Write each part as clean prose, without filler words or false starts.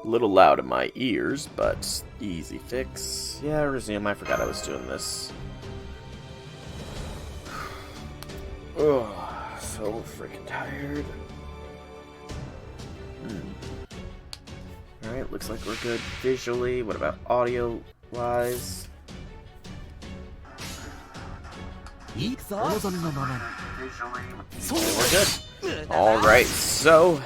A little loud in my ears, but easy fix. Yeah, resume. I forgot I was doing this. Ugh, so freaking tired. Alright, looks like we're good visually. What about audio-wise? We're good. Alright, so...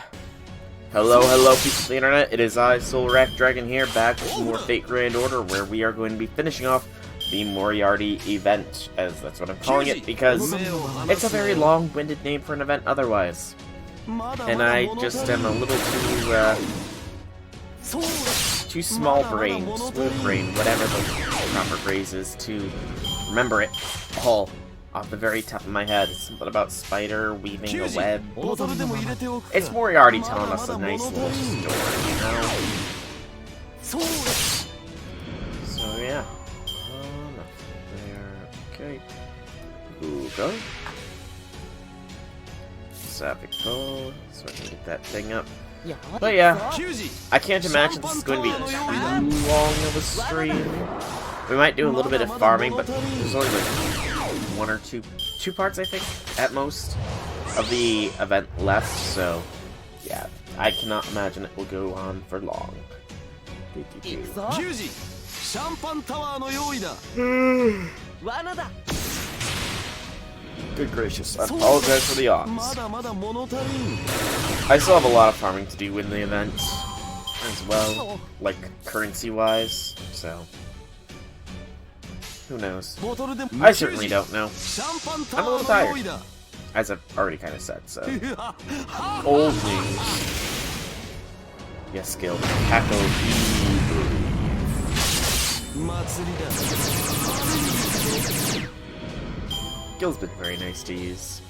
Hello, people of the internet. It is I, Soulrack Dragon here, back with more Fate Grand Order, where we are going to be finishing off the Moriarty event, as that's what I'm calling it, because it's a very long-winded name for an event otherwise. And I just am a little too small-brained, smooth-brained, whatever the proper phrase is, to remember it all off the very top of my head. It's something about spider weaving a web. It's Moriarty telling us a nice little story, you know? So yeah. There. Okay. Google. Sapphic bow. So I can get that thing up. But yeah, I can't imagine this is going to be too long of a stream. We might do a little bit of farming, but there's only like one or two parts, I think, at most, of the event left, so yeah, I cannot imagine it will go on for long. Good gracious, I apologize for the yawns. I still have a lot of farming to do in the event as well, like currency-wise, so who knows? I certainly don't know. I'm a little tired, as I've already kind of said, so. Old news. Yes, Gil. Tackle Gil's been very nice to use.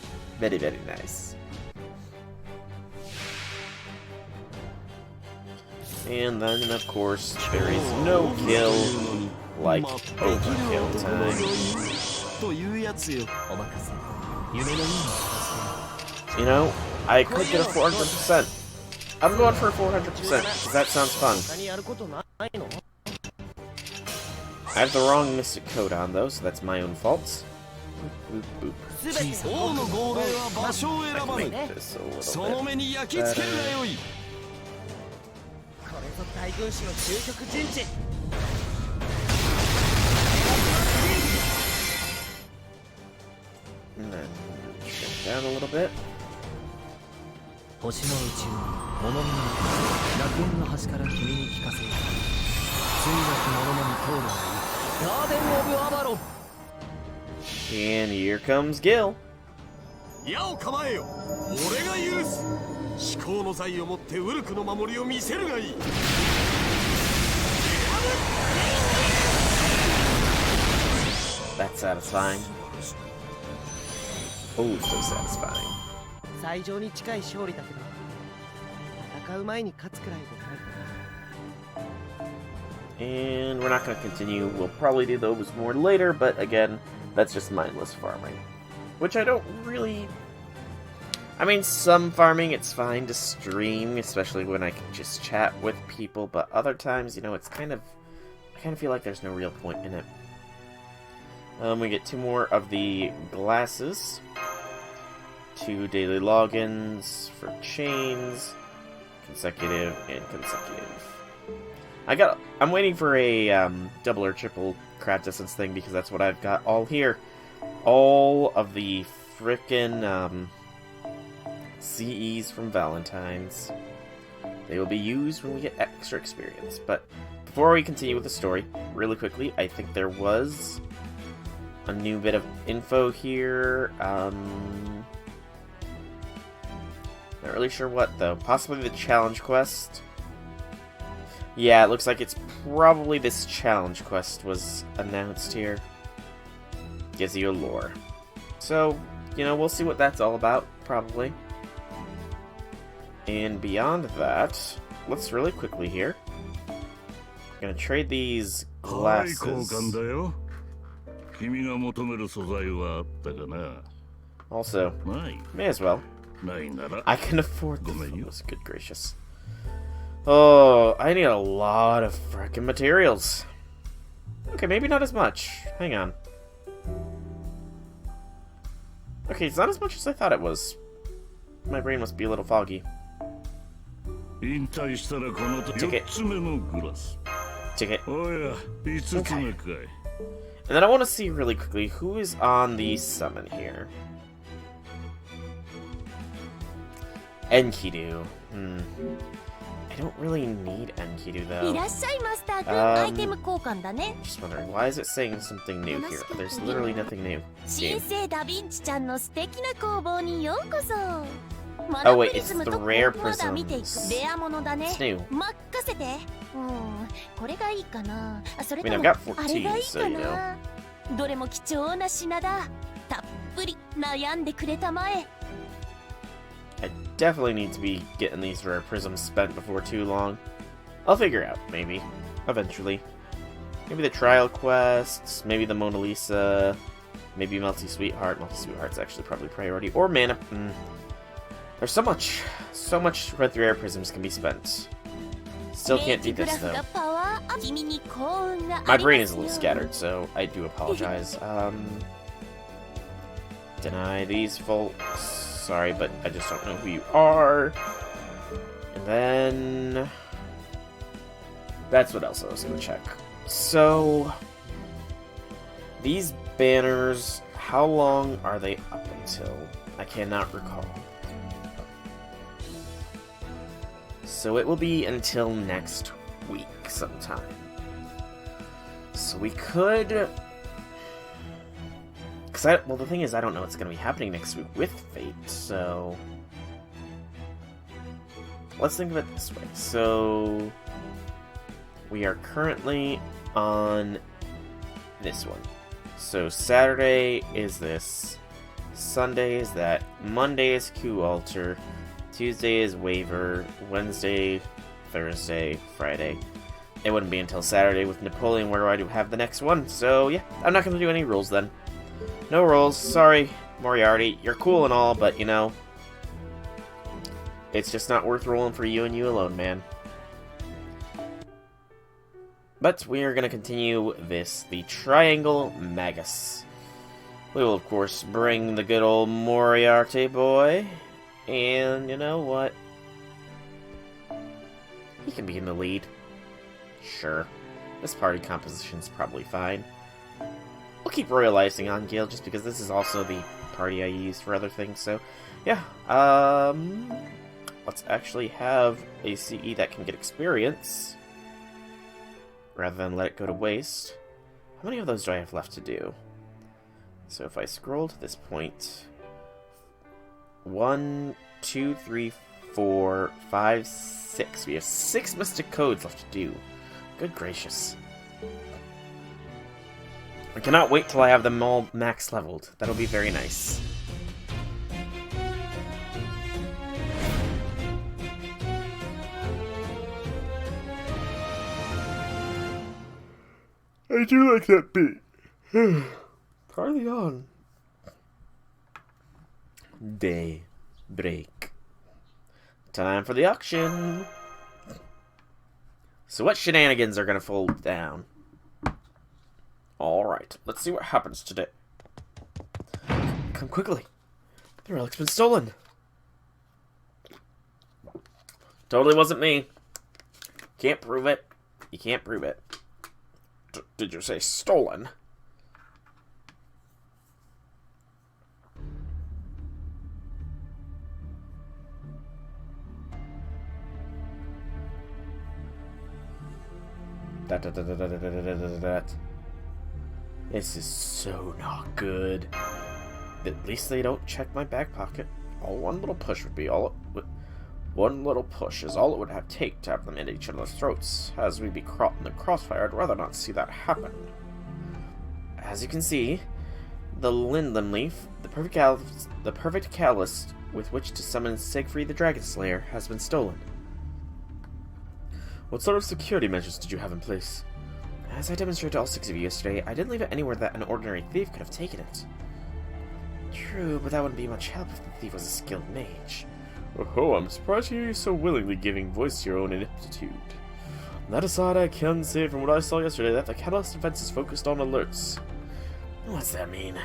Very, very nice. And then, of course, there is no kill like overkill time. You know, I could get a 400%. I'm going for a 400%, because that sounds fun. I have the wrong Mystic Code on, though, so that's my own fault. Boop, boop, boop. I can make this a little bit better. And then shrink down a little bit. And here comes Gil. That's satisfying. Oh, so satisfying. And we're not going to continue. We'll probably do those more later, but again, that's just mindless farming. Which I don't really... I mean, some farming, it's fine to stream, especially when I can just chat with people, but other times, you know, it's kind of... I kind of feel like there's no real point in it. We get 2 more of the glasses. 2 daily logins for chains. Consecutive and consecutive. I'm waiting for a double or triple craft distance thing because that's what I've got all here. All of the frickin' CEs from Valentine's. They will be used when we get extra experience. But before we continue with the story, really quickly, I think there was a new bit of info here. Not really sure what, though. Possibly the challenge quest. Yeah, it looks like it's probably this challenge quest was announced here. Gives you a lore. So, you know, we'll see what that's all about, probably. And beyond that, let's really quickly here. I'm gonna trade these glasses. Also, may as well. I can afford this. Good gracious. Oh, I need a lot of frickin' materials. Okay, maybe not as much. Hang on. Okay, it's not as much as I thought it was. My brain must be a little foggy. Ticket. Ticket. Okay. And then I want to see really quickly who is on the summon here. Enkidu. I don't really need Enkidu though. Just wondering, why is it saying something new here? There's literally nothing new. Oh wait, it's the rare prisms. It's new. I mean, I've got 14, so you know. I definitely need to be getting these rare prisms spent before too long. I'll figure out, maybe. Eventually. Maybe the trial quests, maybe the Mona Lisa, maybe Melty Sweetheart. Melty Sweetheart's actually probably priority. Or mana. There's so much red rare prisms can be spent. Still can't do this though. My brain is a little scattered, so I do apologize. Deny these folks. Sorry, but I just don't know who you are. And then... that's what else I was going to check. So... these banners, how long are they up until? I cannot recall. So it will be until next week sometime. So we could... well, the thing is, I don't know what's going to be happening next week with Fate, so... let's think of it this way. So... we are currently on this one. So Saturday is this, Sunday is that, Monday is Q-Alter, Tuesday is Waiver, Wednesday, Thursday, Friday. It wouldn't be until Saturday with Napoleon where I do have the next one, so yeah, I'm not going to do any rules then. No rolls. Sorry, Moriarty. You're cool and all, but, you know, it's just not worth rolling for you and you alone, man. But we are going to continue the Triangle Magus. We will, of course, bring the good old Moriarty boy. And, you know what? He can be in the lead. Sure. This party composition's probably fine. We'll keep royalizing on Gale just because this is also the party I use for other things, so yeah. Let's actually have a CE that can get experience rather than let it go to waste. How many of those do I have left to do? So if I scroll to this point, 1, 2, 3, 4, 5, 6. We have 6 Mystic Codes left to do. Good gracious. I cannot wait till I have them all max leveled. That'll be very nice. I do like that beat. Party on. Day break. Time for the auction. So what shenanigans are gonna fold down? Alright, let's see what happens today. Come quickly. The relic's been stolen. Totally wasn't me. Can't prove it. You can't prove it. Did you say stolen? This is so not good. At least they don't check my back pocket. All one little push would be all it would. One little push is all it would have take to have them into each other's throats. As we'd be caught in the crossfire, I'd rather not see that happen. As you can see, the Linden Leaf, the perfect catalyst with which to summon Siegfried the Dragon Slayer, has been stolen. What sort of security measures did you have in place? As I demonstrated to all 6 of you yesterday, I didn't leave it anywhere that an ordinary thief could have taken it. True, but that wouldn't be much help if the thief was a skilled mage. Oh, I'm surprised you're so willingly giving voice to your own ineptitude. That aside, I can say from what I saw yesterday that the Catalyst defense is focused on alerts. What's that mean?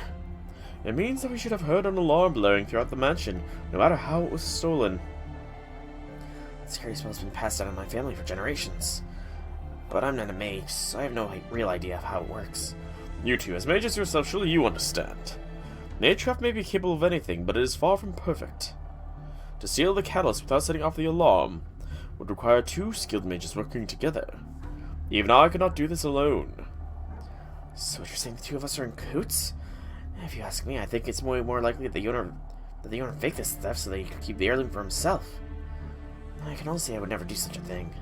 It means that we should have heard an alarm blaring throughout the mansion, no matter how it was stolen. This scary spell's been passed down in my family for generations. But I'm not a mage, so I have no real idea of how it works. You two, as mages yourself, surely you understand. Magecraft may be capable of anything, but it is far from perfect. To steal the catalyst without setting off the alarm would require two skilled mages working together. Even I could not do this alone. So you're saying the two of us are in cahoots? If you ask me, I think it's more likely that the owner faked this theft so that he could keep the heirloom for himself. I can only say I would never do such a thing.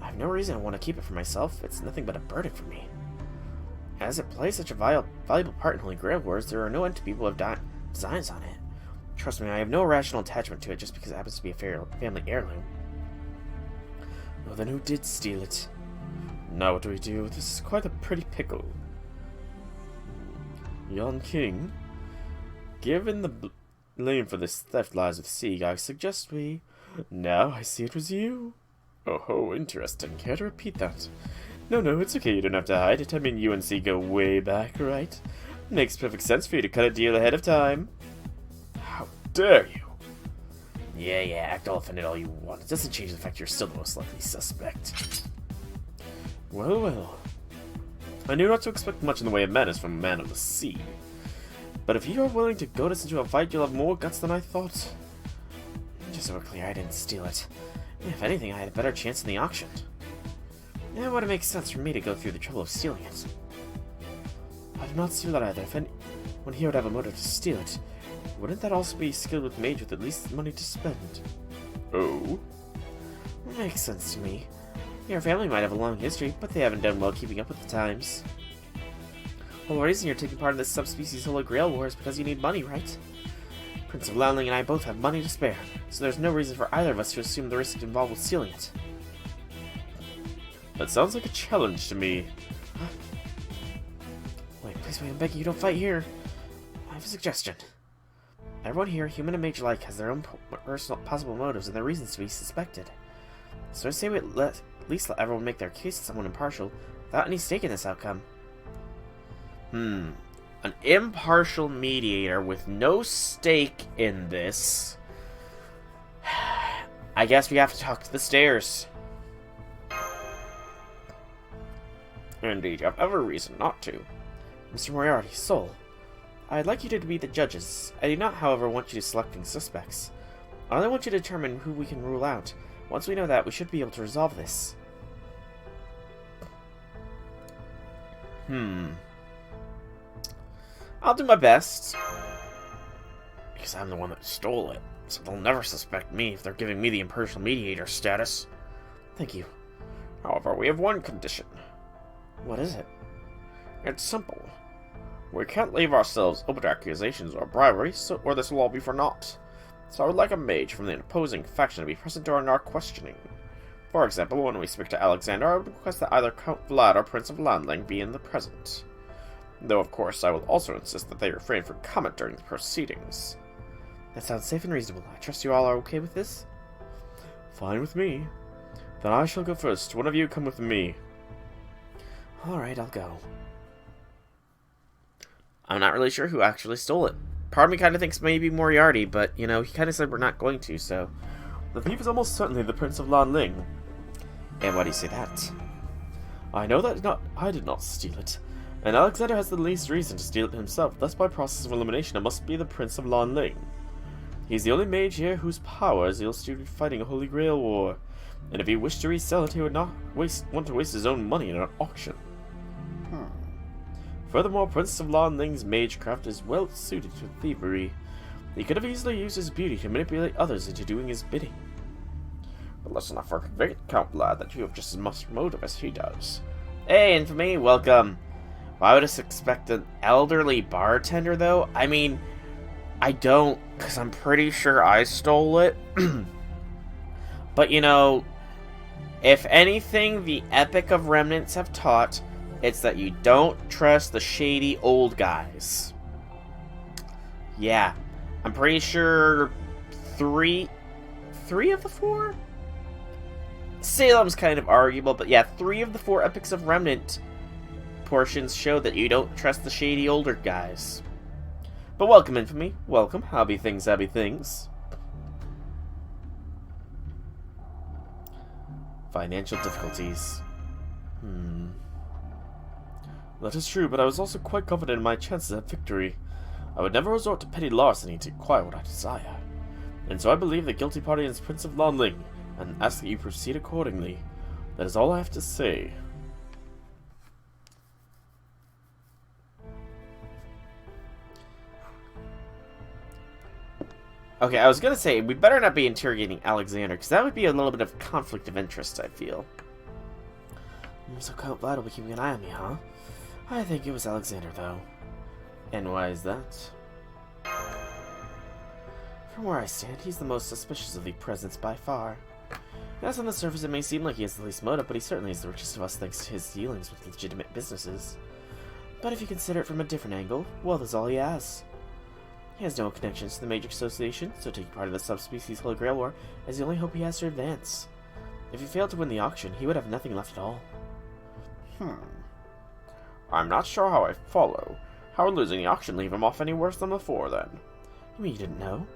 I have no reason to want to keep it for myself. It's nothing but a burden for me. As it plays such a valuable part in Holy Grail Wars, there are no end to people who have designs on it. Trust me, I have no rational attachment to it just because it happens to be a family heirloom. Well, then who did steal it? Now what do we do? This is quite a pretty pickle. Yon King, given the blame for this theft lies with Sieg, I suggest we... Now I see it was you. Oh, interesting. Care to repeat that? No, it's okay. You don't have to hide it. I mean, you and Sieg go way back, right? Makes perfect sense for you to cut a deal ahead of time. How dare you? Yeah, act all offended all you want. It doesn't change the fact you're still the most likely suspect. Well. I knew not to expect much in the way of manners from a man of the sea. But if you are willing to goad us into a fight, you'll have more guts than I thought. Just so we're clear, I didn't steal it. If anything, I had a better chance in the auction. It would make sense for me to go through the trouble of stealing it. I do not see that either. If anyone here would have a motive to steal it, wouldn't that also be skilled with mage with at least money to spend? Oh? It makes sense to me. Your family might have a long history, but they haven't done well keeping up with the times. Well, the reason you're taking part in this subspecies Holy Grail War is because you need money, right? Prince of Landling and I both have money to spare, so there's no reason for either of us to assume the risk involved with stealing it. That sounds like a challenge to me. Wait, please wait, I'm begging you, don't fight here. I have a suggestion. Everyone here, human and mage alike, has their own personal possible motives and their reasons to be suspected. So I say we at least let everyone make their case to someone impartial, without any stake in this outcome. An impartial mediator with no stake in this. I guess we have to talk to the stairs. Indeed, you have every reason not to. Mr. Moriarty, Soul, I'd like you to be the judges. I do not, however, want you to selecting suspects. I only want you to determine who we can rule out. Once we know that, we should be able to resolve this. I'll do my best. Because I'm the one that stole it, so they'll never suspect me if they're giving me the impartial mediator status. Thank you. However, we have one condition. What is it? It's simple. We can't leave ourselves open to accusations or bribery, or this will all be for naught. So I would like a mage from the opposing faction to be present during our questioning. For example, when we speak to Alexander, I would request that either Count Vlad or Prince of Landling be in the present. Though, of course, I will also insist that they refrain from comment during the proceedings. That sounds safe and reasonable. I trust you all are okay with this? Fine with me. Then I shall go first. One of you come with me. Alright, I'll go. I'm not really sure who actually stole it. Part of me kind of thinks maybe Moriarty, but, you know, he kind of said we're not going to, so... The thief is almost certainly the Prince of Landling. And why do you say that? I know that I did not steal it, and Alexander has the least reason to steal it himself, thus by process of elimination it must be the Prince of Landling. He's the only mage here whose power is ill-suited fighting a Holy Grail war, and if he wished to resell it, he would not want to waste his own money in an auction. Furthermore, Prince of Landling's magecraft is well suited to thievery. He could have easily used his beauty to manipulate others into doing his bidding. But let's not forget, Count Lad, that you have just as much motive as he does. Hey, Infamy, welcome. Why would I expect an elderly bartender, though? I mean, I don't, because I'm pretty sure I stole it. But, you know, if anything the Epic of Remnants have taught, it's that you don't trust the shady old guys. Yeah, I'm pretty sure 3 of the 4? Salem's kind of arguable, but yeah, 3 of the 4 Epics of Remnant portions show that you don't trust the shady older guys. But welcome, Infamy. Welcome. How be things, how be things. Financial difficulties. That is true, but I was also quite confident in my chances at victory. I would never resort to petty larceny to acquire what I desire. And so I believe the guilty party is Prince of Lonling, and ask that you proceed accordingly. That is all I have to say. Okay, I was gonna say, we better not be interrogating Alexander, because that would be a little bit of conflict of interest, I feel. So Count Vlad will be keeping an eye on me, huh? I think it was Alexander, though. And why is that? From where I stand, he's the most suspicious of the presence by far. Yes, on the surface it may seem like he has the least motive, but he certainly is the richest of us thanks to his dealings with legitimate businesses. But if you consider it from a different angle, wealth is all he has. He has no connections to the Matrix Association, so taking part in the subspecies Holy Grail War is the only hope he has to advance. If he failed to win the auction, he would have nothing left at all. I'm not sure how I follow. How would losing the auction leave him off any worse than before, then? You mean you didn't know?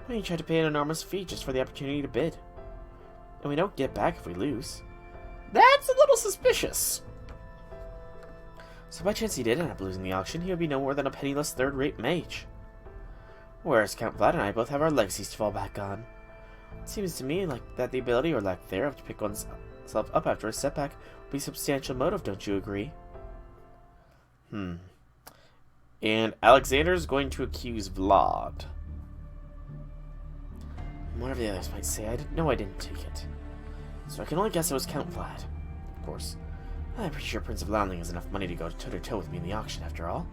I mean, you tried to pay an enormous fee just for the opportunity to bid. And we don't get back if we lose. That's a little suspicious. So by chance he did end up losing the auction, he would be no more than a penniless third-rate mage. Whereas Count Vlad and I both have our legacies to fall back on. It seems to me like that the ability or lack thereof to pick oneself up after a setback would be a substantial motive, don't you agree? And Alexander's going to accuse Vlad. Whatever the others might say, I didn't take it. So I can only guess it was Count Vlad. Of course, I'm pretty sure Prince of Landling has enough money to go toe-to-toe with me in the auction, after all.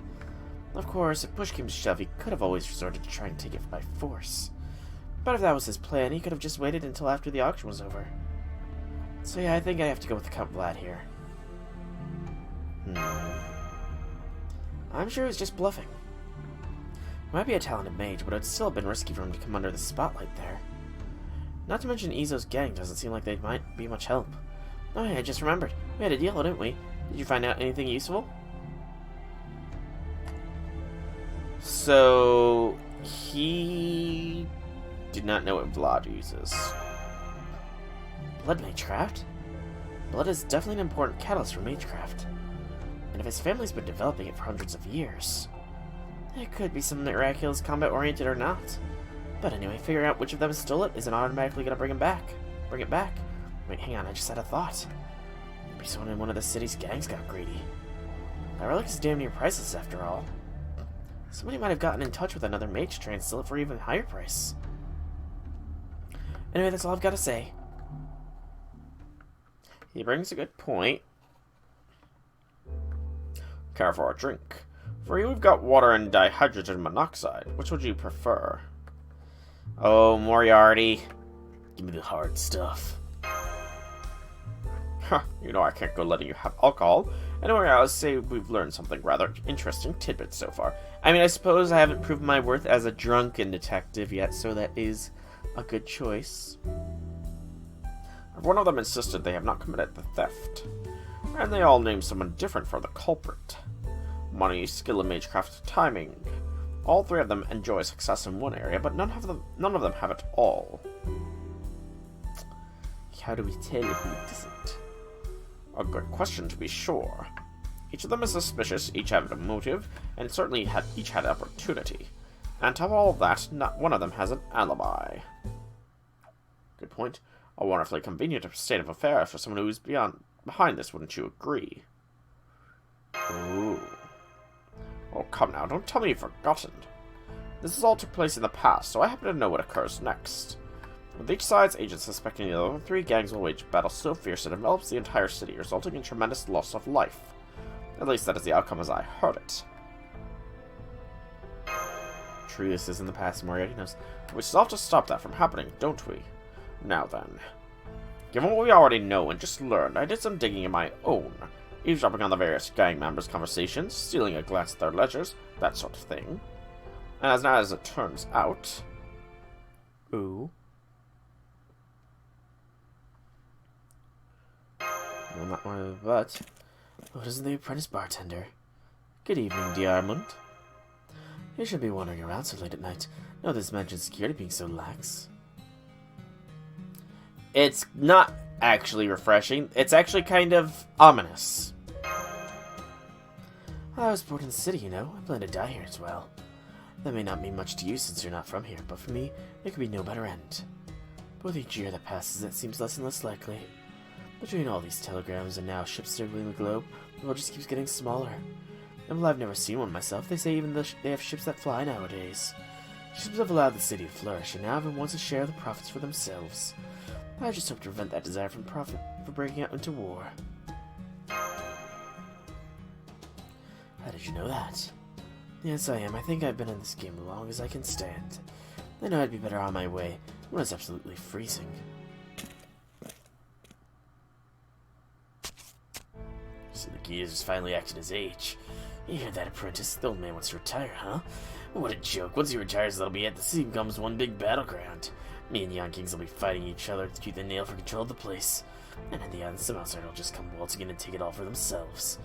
Of course, if push came to shove, he could have always resorted to trying to take it by force. But if that was his plan, he could have just waited until after the auction was over. So yeah, I think I have to go with Count Vlad here. I'm sure he was just bluffing. He might be a talented mage, but it would still have been risky for him to come under the spotlight there. Not to mention Izo's gang doesn't seem like they might be much help. Oh yeah, I just remembered. We had a deal, didn't we? Did you find out anything useful? So he did not know what Vlad uses. Blood magecraft? Blood is definitely an important catalyst for magecraft. And if his family's been developing it for hundreds of years, it could be some miraculous combat-oriented or not. But anyway, figuring out which of them stole it isn't automatically gonna bring it back. Wait, hang on, I just had a thought. Maybe someone in one of the city's gangs got greedy. That relic is damn near priceless after all. Somebody might have gotten in touch with another mage to try and sell it for an even higher price. Anyway, that's all I've got to say. He brings a good point. Care for a drink? For you, we've got water and dihydrogen monoxide. Which would you prefer? Oh, Moriarty. Give me the hard stuff. Huh, you know I can't go letting you have alcohol. Anyway, I would say we've learned something rather interesting tidbits so far. I mean, I suppose I haven't proven my worth as a drunken detective yet, so that is a good choice. One of them insisted they have not committed the theft, and they all named someone different for the culprit. Money, skill in magecraft, timing. All 3 of them enjoy success in one area, but none of them have it all. How do we tell who doesn't? A good question, to be sure. Each of them is suspicious, each have a motive, and certainly each had opportunity. And to all of that, not one of them has an alibi. Good point. A wonderfully convenient state of affairs for someone who's behind this, wouldn't you agree? Ooh. Oh, come now, don't tell me you've forgotten. This has all took place in the past, so I happen to know what occurs next. With each side's agents suspecting the other 3 gangs will wage a battle so fierce it envelops the entire city, resulting in tremendous loss of life. At least that is the outcome as I heard it. True, this is in the past, Moriarty knows. We still have to stop that from happening, don't we? Now then. Given what we already know and just learned, I did some digging of my own, eavesdropping on the various gang members' conversations, stealing a glance at their ledgers, that sort of thing. And as it turns out... Ooh. Well, not one, but... What is the apprentice bartender? Good evening, Diarmond. You shouldn't be wandering around so late at night. No, this mansion's security being so lax. It's not actually refreshing. It's actually kind of ominous. I was born in the city, you know. I plan to die here as well. That may not mean much to you since you're not from here, but for me, there could be no better end. But with each year that passes, it seems less and less likely. Between all these telegrams and now ships circling the globe, the world just keeps getting smaller. And while I've never seen one myself, they say even they have ships that fly nowadays. Ships have allowed the city to flourish, and now everyone wants to share the profits for themselves. I just hope to prevent that desire from profit for breaking out into war. How did you know that? Yes, I am. I think I've been in this game as long as I can stand. I know I'd be better on my way when it's absolutely freezing. So the gears is finally acting his age. You hear that, apprentice? The old man wants to retire, huh? What a joke. Once he retires, that'll be it. The city becomes one big battleground. Me and Young Kings will be fighting each other to keep the nail for control of the place. And in the end, some outsider will just come waltzing in and take it all for themselves.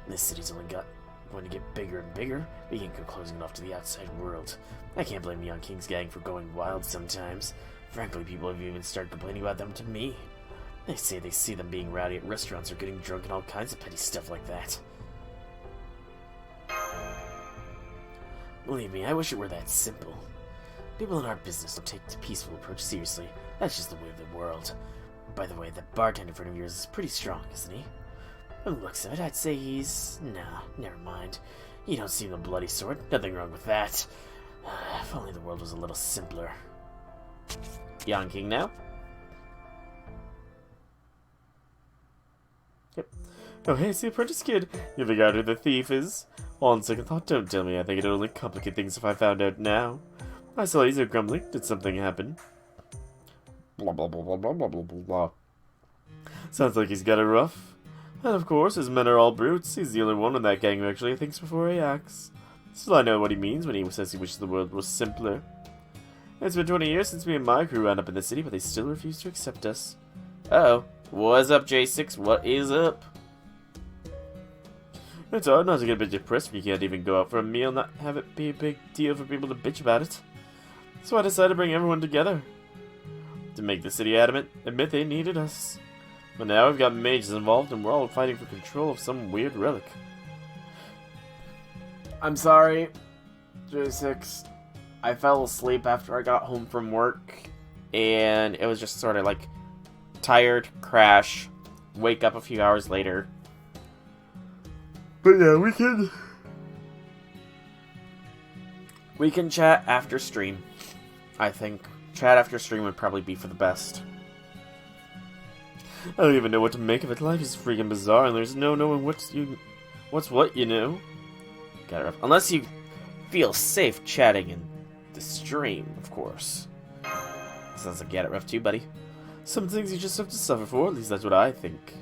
This city's only going to get bigger and bigger. We can't go closing it off to the outside world. I can't blame Young King's gang for going wild sometimes. Frankly, people have even started complaining about them to me. They say they see them being rowdy at restaurants or getting drunk and all kinds of petty stuff like that. Believe me, I wish it were that simple. People in our business don't take the peaceful approach seriously. That's just the way of the world. By the way, that bartender friend of yours is pretty strong, isn't he? From the looks of it, I'd say he's... Nah, never mind. You don't seem a bloody sort. Nothing wrong with that. If only the world was a little simpler. Young King now? Yep. Oh, hey, it's the apprentice kid. You figured out who the thief is? On second thought, don't tell me. I think it'd only complicate things if I found out now. I saw he's grumbling. Did something happen? Blah, blah, blah, blah, blah, blah, blah, blah. Sounds like he's got it rough. And of course, his men are all brutes. He's the only one in that gang who actually thinks before he acts. Still, I know what he means when he says he wishes the world was simpler. It's been 20 years since me and my crew ran up in the city, but they still refuse to accept us. Uh-oh. What's up, J6? What is up? It's hard not to get a bit depressed when you can't even go out for a meal and not have it be a big deal for people to bitch about it. So I decided to bring everyone together. To make the city admit they needed us. But now we've got mages involved and we're all fighting for control of some weird relic. I'm sorry, J6. I fell asleep after I got home from work, and it was just sort of like tired, crash, wake up a few hours later. But yeah, we can chat after stream. I think chat after stream would probably be for the best. I don't even know what to make of it. Life is freaking bizarre, and there's no knowing what's what, you know. Got it rough. Unless you feel safe chatting in the stream, of course. Sounds like get it rough too, buddy. Some things you just have to suffer for, at least that's what I think.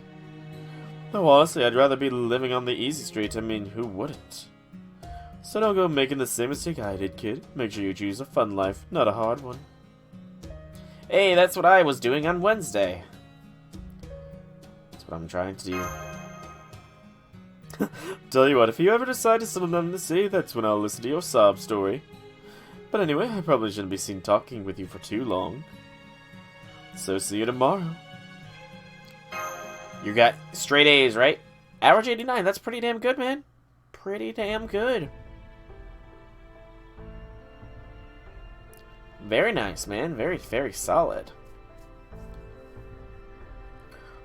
Though honestly, I'd rather be living on the easy street. I mean, who wouldn't? So don't go making the same mistake I did, kid. Make sure you choose a fun life, not a hard one. Hey, that's what I was doing on Wednesday. That's what I'm trying to do. Tell you what, if you ever decide to settle down in the city, that's when I'll listen to your sob story. But anyway, I probably shouldn't be seen talking with you for too long. So see you tomorrow. You got straight A's, right? Average 89, that's pretty damn good, man. Pretty damn good. Very nice, man. Very, very solid.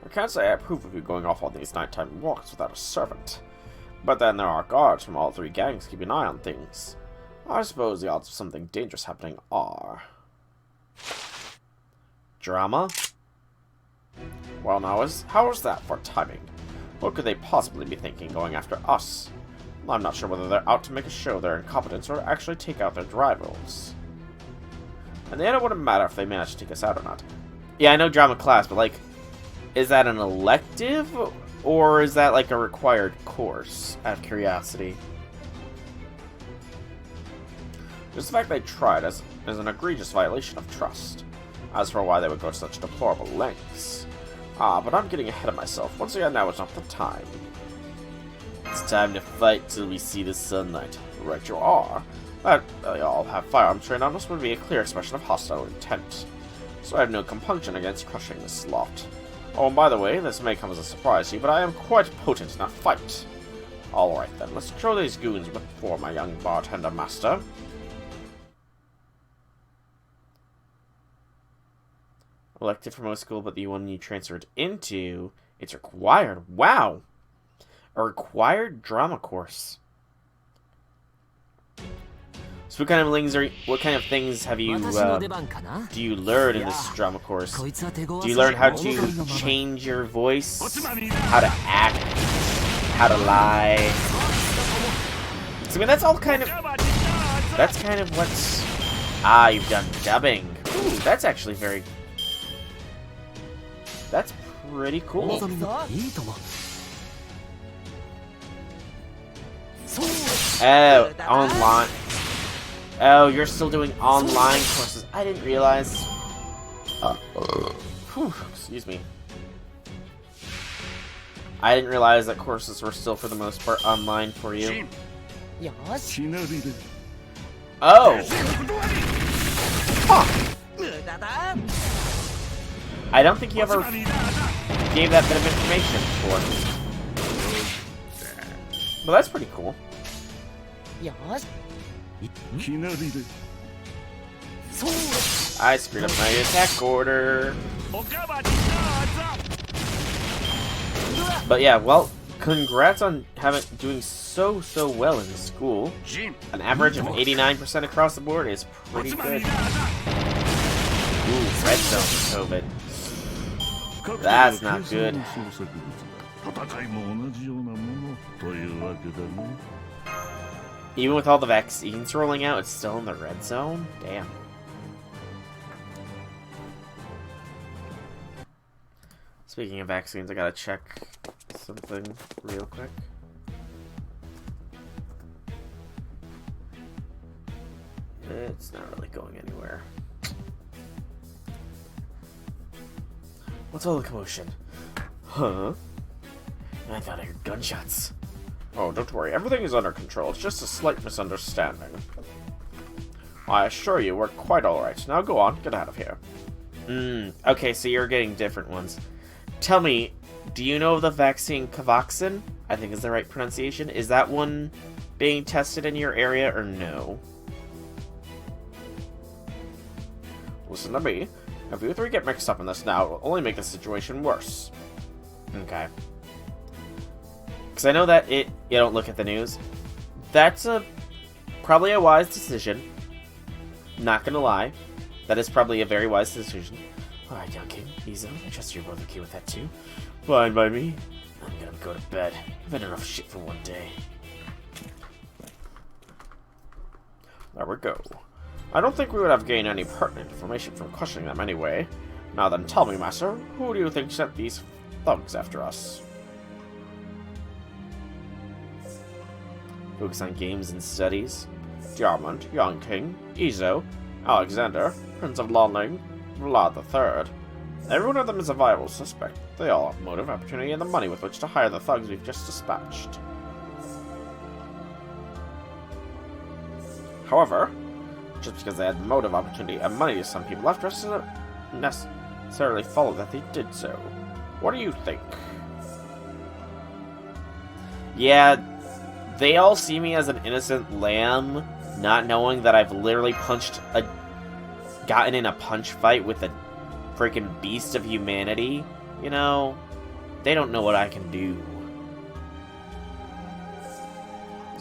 I can't say I approve of you going off on these nighttime walks without a servant. But then there are guards from all three gangs keeping an eye on things. I suppose the odds of something dangerous happening are... Drama? Well now, how is that for timing? What could they possibly be thinking going after us? I'm not sure whether they're out to make a show of their incompetence or actually take out their rivals. And then it wouldn't matter if they managed to take us out or not. Yeah, I know drama class, but like, is that an elective? Or is that like a required course, out of curiosity? Just the fact they tried is an egregious violation of trust. As for why they would go to such deplorable lengths, Ah, but I'm getting ahead of myself. Once again, now is not the time. It's time to fight till we see the sunlight. Right you are. That they all have firearms trained on us would be a clear expression of hostile intent. So I have no compunction against crushing this lot. Oh, and by the way, this may come as a surprise to you, but I am quite potent in a fight. Alright then, let's throw these goons before my young bartender master. Elected from most school, but the one you transferred into, it's required. Wow! A required drama course. So what kind of things have you, do you learn in this drama course? Do you learn how to change your voice? How to act? How to lie? So, I mean, that's kind of what's... Ah, you've done dubbing. Ooh, that's actually that's pretty cool. Oh, online. Oh, you're still doing online courses. I didn't realize. Whew, excuse me. I didn't realize that courses were still, for the most part, online for you. Oh! Huh. I don't think you ever gave that bit of information before. Well, that's pretty cool. I screwed up my attack order. But yeah, well, congrats on doing so well in school. An average of 89% across the board is pretty good. Ooh, red zone for COVID. That's not good. Even with all the vaccines rolling out, it's still in the red zone? Damn. Speaking of vaccines, I gotta check something real quick. It's not really going anywhere. What's all the commotion? Huh? I thought I heard gunshots. Oh, don't worry. Everything is under control. It's just a slight misunderstanding. I assure you, we're quite alright. Now go on. Get out of here. Okay, so you're getting different ones. Tell me, do you know of the vaccine Covaxin? I think is the right pronunciation. Is that one being tested in your area or no? Listen to me. If you three get mixed up in this now, it will only make the situation worse. Okay. Because I know that you don't look at the news. That's probably a wise decision. Not gonna lie. That is probably a very wise decision. Alright, young king. Izo, I trust you're both okay with that too. Fine by me. I'm gonna go to bed. I've had enough shit for one day. There we go. I don't think we would have gained any pertinent information from questioning them anyway. Now then, tell me, master, who do you think sent these thugs after us? Focus on games and studies. Diamond, Young King, Izo, Alexander, Prince of Lonling, Vlad III. Every one of them is a viable suspect. They all have motive, opportunity, and the money with which to hire the thugs we've just dispatched. However, just because they had motive, opportunity, and money to some people left doesn't necessarily follow that they did so. What do you think? Yeah, they all see me as an innocent lamb, not knowing that I've literally gotten in a punch fight with a freaking beast of humanity. You know, they don't know what I can do.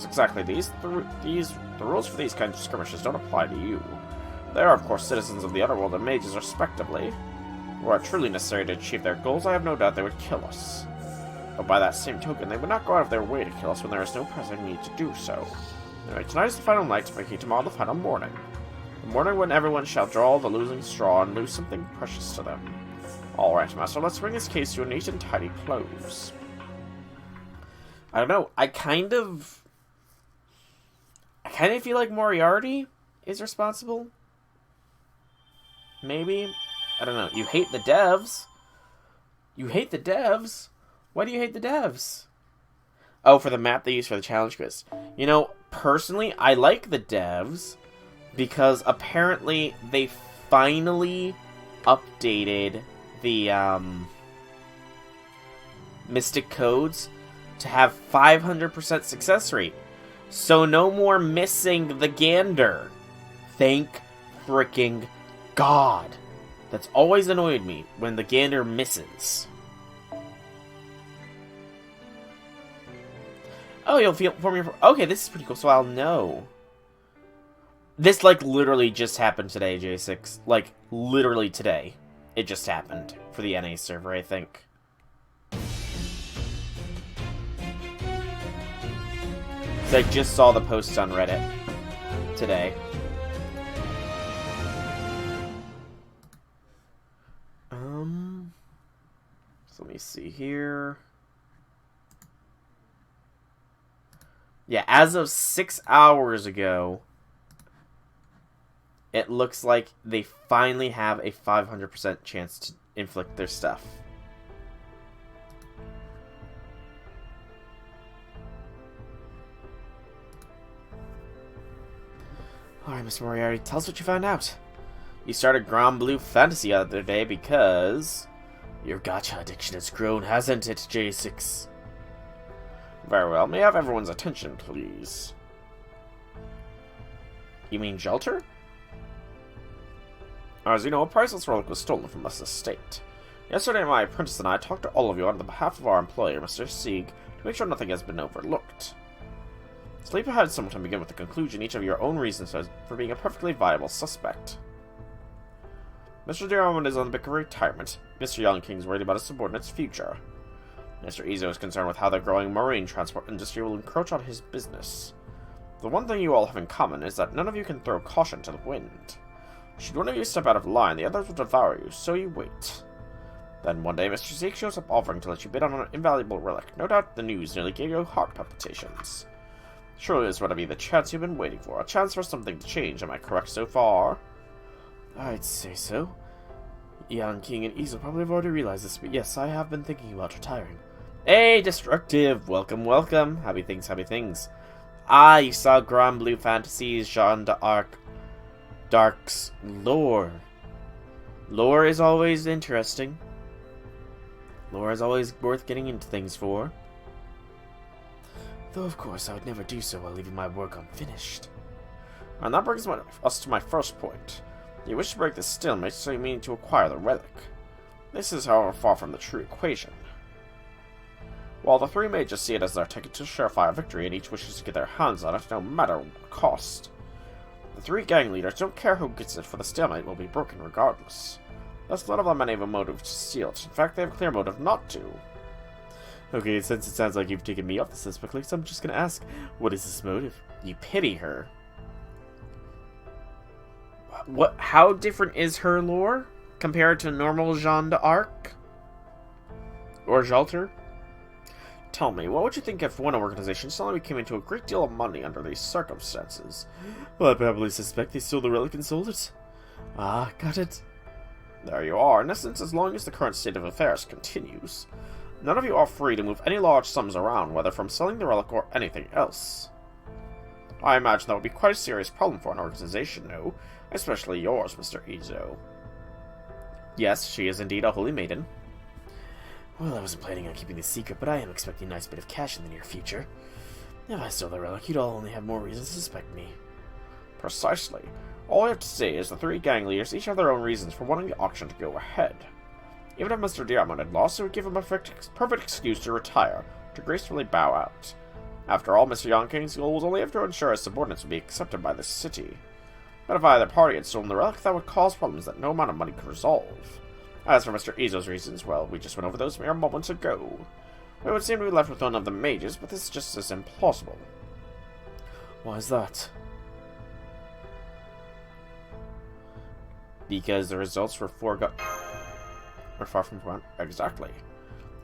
Exactly. The rules for these kinds of skirmishes don't apply to you. They are, of course, citizens of the Underworld and mages, respectively. Were it truly necessary to achieve their goals, I have no doubt they would kill us. But by that same token, they would not go out of their way to kill us when there is no pressing need to do so. Anyway, tonight is the final night, making tomorrow the final morning. The morning when everyone shall draw the losing straw and lose something precious to them. Alright, master, let's bring this case to a neat and tidy close. I don't know, I kind of feel like Moriarty is responsible. Maybe? I don't know. You hate the devs. You hate the devs? Why do you hate the devs? Oh, for the map they use for the challenge quiz. You know, personally, I like the devs because apparently they finally updated the Mystic Codes to have 500% success rate. So no more missing the gander. Thank freaking God. That's always annoyed me when the gander misses. Oh, you'll form your... Okay, this is pretty cool, so I'll know. This, like, literally just happened today, J6. Like, literally today. It just happened for the NA server, I think. So I just saw the post on Reddit today. So let me see here. Yeah, as of 6 hours ago, it looks like they finally have a 500% chance to inflict their stuff. Alright, Mr. Moriarty, tell us what you found out. You started Grand Blue Fantasy the other day because... Your gacha addiction has grown, hasn't it, J6? Very well. May I have everyone's attention, please? You mean Jelter? As you know, a priceless relic was stolen from this estate. Yesterday, my apprentice and I talked to all of you on behalf of our employer, Mr. Sieg, to make sure nothing has been overlooked. Sleep ahead sometime begin with the conclusion, each of your own reasons for being a perfectly viable suspect. Mr. Diamond is on the brink of retirement. Mr. Young King is worried about his subordinate's future. Mr. Izo is concerned with how the growing marine transport industry will encroach on his business. The one thing you all have in common is that none of you can throw caution to the wind. Should one of you step out of line, the others will devour you, so you wait. Then one day, Mr. Zeke shows up offering to let you bid on an invaluable relic. No doubt the news nearly gave you heart palpitations. Surely this would be the chance you've been waiting for. A chance for something to change, am I correct so far? I'd say so. Young King and Izo probably have already realized this, but yes, I have been thinking about retiring. Hey, Destructive! Welcome, welcome. Happy things, happy things. Ah, you saw Grand Blue Fantasy's Jean d'Arc's lore. Lore is always interesting. Lore is always worth getting into things for. Though, of course, I would never do so while leaving my work unfinished. And that brings us to my first point. You wish to break the stalemate, so you mean to acquire the relic. This is, however, far from the true equation. While the three mages see it as their ticket to surefire victory, and each wishes to get their hands on it, no matter what cost, the three gang leaders don't care who gets it, for the stalemate will be broken regardless. Thus, none of them have a motive to steal it. In fact, they have a clear motive not to. Okay, since it sounds like you've taken me off the suspect list, I'm just gonna ask, what is this motive? You pity her. What? How different is her lore compared to normal Jeanne d'Arc? Or Jalter? Tell me, what would you think if one organization suddenly came into a great deal of money under these circumstances? Well, I probably suspect they stole the relic and sold it. Ah, got it. There you are. In essence, as long as the current state of affairs continues, none of you are free to move any large sums around, whether from selling the relic or anything else. I imagine that would be quite a serious problem for an organization, no? Especially yours, Mr. Izo. Yes, she is indeed a holy maiden. Well, I wasn't planning on keeping this secret, but I am expecting a nice bit of cash in the near future. If I stole the relic, you'd all only have more reasons to suspect me. Precisely. All I have to say is the three gang leaders each have their own reasons for wanting the auction to go ahead. Even if Mr. Diamond had lost, it would give him a perfect excuse to retire, to gracefully bow out. After all, Mr. Yonking's goal was only to ensure his subordinates would be accepted by the city. But if either party had stolen the relic, that would cause problems that no amount of money could resolve. As for Mr. Izo's reasons, well, we just went over those mere moments ago. We would seem to be left with one of the mages, but this is just as implausible. Why is that? Because the results were far from one. Exactly.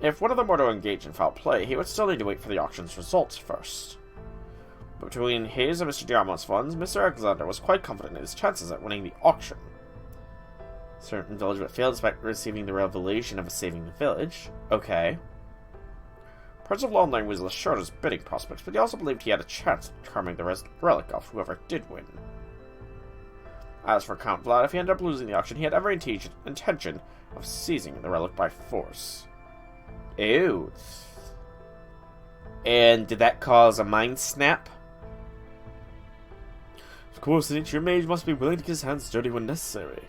If one of them were to engage in foul play, he would still need to wait for the auction's results first. Between his and Mr. Diamond's funds, Mr. Alexander was quite confident in his chances at winning the auction. Certain village but failed despite receiving the revelation of saving the village. Okay. Prince of Longline was assured his bidding prospects, but he also believed he had a chance of charming the relic off whoever did win. As for Count Vlad, if he ended up losing the auction, he had every intention of seizing the relic by force. Ew. And did that cause a mind snap? Of course, an ancient mage must be willing to get his hands dirty when necessary.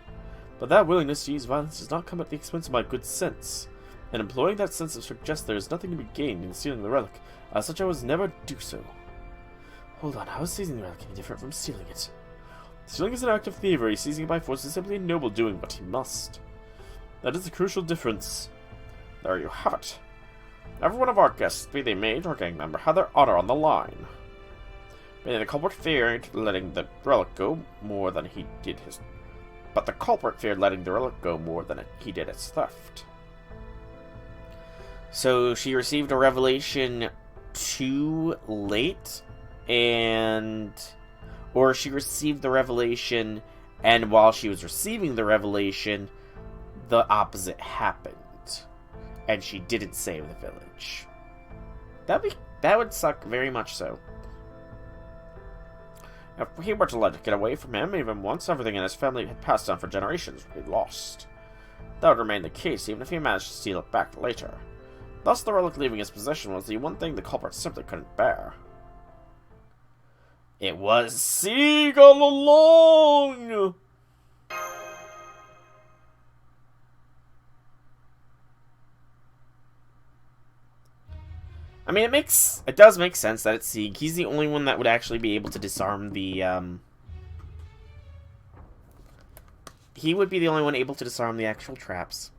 But that willingness to use violence does not come at the expense of my good sense. And employing that sense suggests there is nothing to be gained in stealing the relic. As such, I was never do so. Hold on, how is seizing the relic any different from stealing it? Stealing is an act of thievery, seizing it by force is simply a noble doing what he must. That is the crucial difference. There you have it. Every one of our guests, be they mage or gang member, had their honor on the line. But the culprit feared letting the relic go more than he did his... But the culprit feared letting the relic go more than he did its theft. So she received a revelation too late, or she received the revelation, and while she was receiving the revelation, the opposite happened. And she didn't save the village. That would suck very much so. If he were to let it get away from him, even once everything in his family had passed down for generations would be lost. That would remain the case even if he managed to steal it back later. Thus, the relic leaving his possession was the one thing the culprit simply couldn't bear. It was Sieg all along! I mean, it does make sense that it's Sieg. He's the only one that would actually be able to disarm the, He would be the only one able to disarm the actual traps.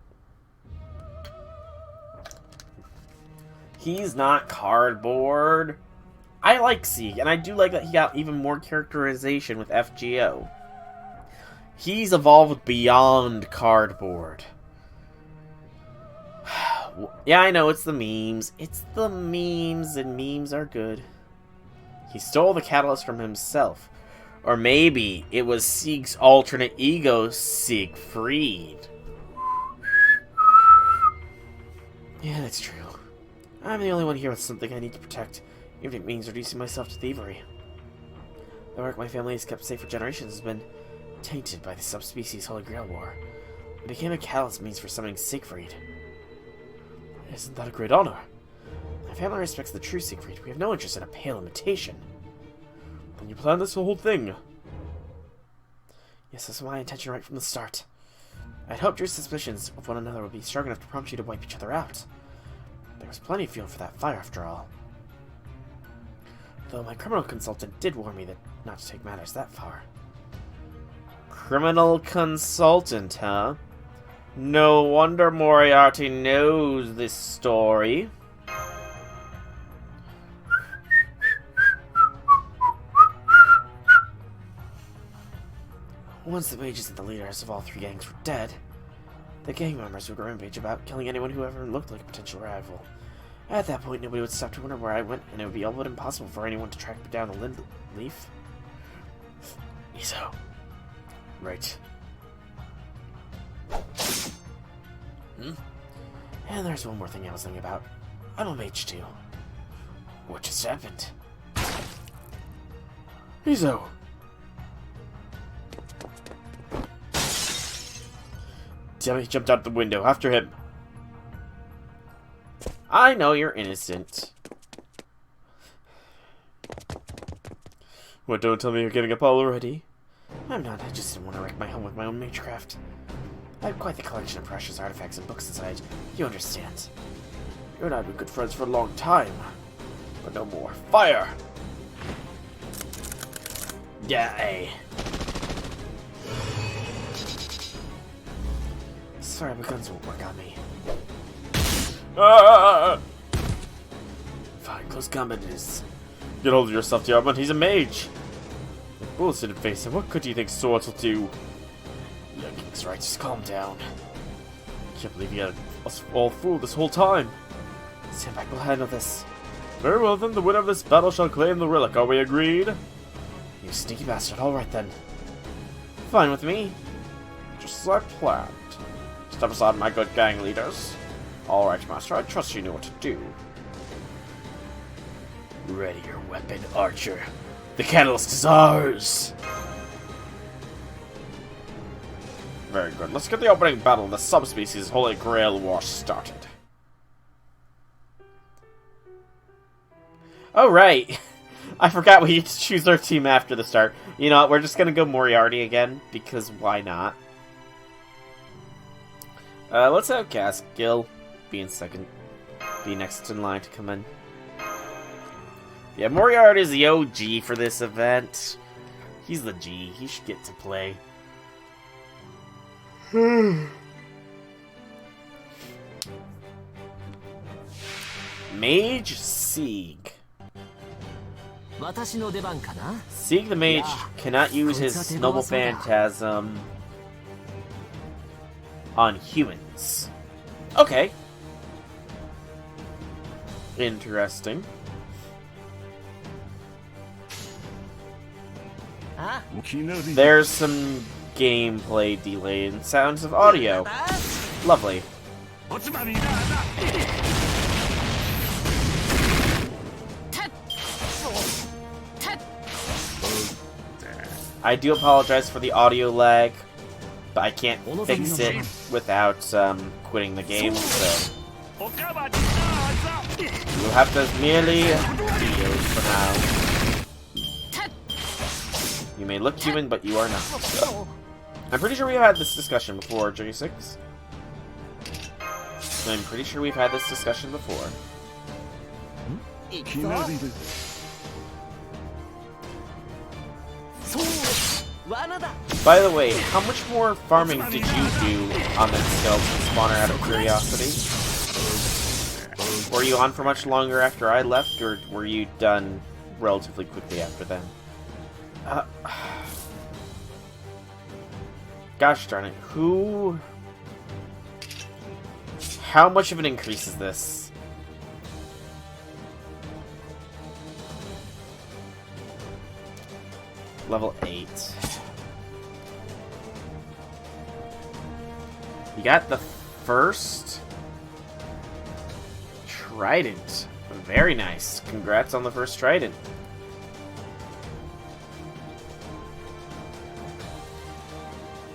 He's not cardboard. I like Sieg, and I do like that he got even more characterization with FGO. He's evolved beyond cardboard. Yeah, I know, it's the memes. It's the memes, and memes are good. He stole the catalyst from himself. Or maybe it was Sieg's alternate ego, Siegfried. Yeah, that's true. I'm the only one here with something I need to protect, even if it means reducing myself to thievery. The work my family has kept safe for generations has been tainted by the subspecies Holy Grail War. It became a catalyst means for summoning Siegfried. Isn't that a great honor? My family respects the true Siegfried. We have no interest in a pale imitation. Then you planned this whole thing? Yes, this was my intention right from the start. I'd hoped your suspicions of one another would be strong enough to prompt you to wipe each other out. There was plenty of fuel for that fire, after all. Though my criminal consultant did warn me that not to take matters that far. Criminal consultant, huh? No wonder Moriarty knows this story. Once the mages and the leaders of all three gangs were dead, the gang members would rampage about killing anyone who ever looked like a potential rival. At that point, nobody would stop to wonder where I went, and it would be all but impossible for anyone to track me down a lind leaf. Iso. Right. And there's one more thing I was thinking about. I'm a mage too. What just happened? Iso! Damn it, he jumped out the window. After him. I know you're innocent. What, don't tell me you're getting up already? I'm not. I just didn't want to wreck my home with my own magecraft. I have quite the collection of precious artifacts and books inside. You understand. You and I have been good friends for a long time. But no more. Fire! Die! Sorry, my guns won't work on me. Ah! Fine, close combat it is. Get hold of yourself, Diamond. He's a mage. With bullets in the face, and what good do you think swords will do? Yucking's right, just calm down. Can't believe you had us all fooled this whole time. Stand back, we'll handle this. Very well then, the winner of this battle shall claim the relic. Are we agreed? You sneaky bastard. Alright then. Fine with me. just as I planned. Step aside, my good gang leaders. Alright, Master, I trust you know what to do. Ready your weapon, Archer. The catalyst is ours! Very good. Let's get the opening battle of the subspecies Holy Grail War started. Oh, right. I forgot we get to choose our team after the start. You know what, we're just gonna go Moriarty again, because why not? Let's have Caskill be in second. Be next in line to come in. Yeah, Moriarty is the OG for this event. He's the G. He should get to play. Mage Sieg. Sieg the Mage cannot use his Noble Phantasm on humans. Okay. Interesting. There's some gameplay delay and sounds of audio. Lovely. I do apologize for the audio lag, but I can't fix it without quitting the game, so you'll have to merely deal for now. You may look human, but you are not. So. I'm pretty sure we've had this discussion before, J6. I'm pretty sure we've had this discussion before. By the way, how much more farming did you do on that skeleton spawner out of curiosity? Were you on for much longer after I left, or were you done relatively quickly after then? Gosh darn it, how much of an increase is this? Level 8. You got the first Trident. Very nice. Congrats on the first Trident.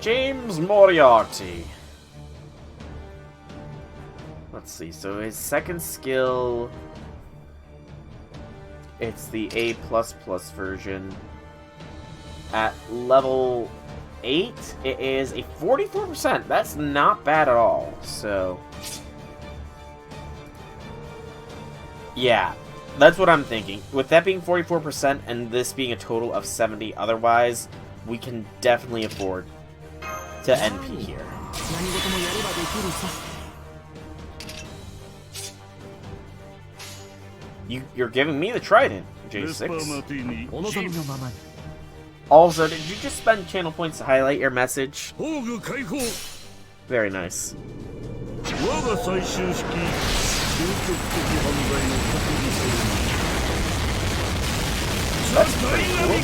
James Moriarty. Let's see, so his second skill, it's the A++ version. At level 8, it is a 44%. That's not bad at all, so... yeah, that's what I'm thinking. With that being 44% and this being a total of 70 otherwise, we can definitely afford to NP here. You're giving me the Trident, J6. Also, did you just spend channel points to highlight your message? Very nice. That's pretty cool.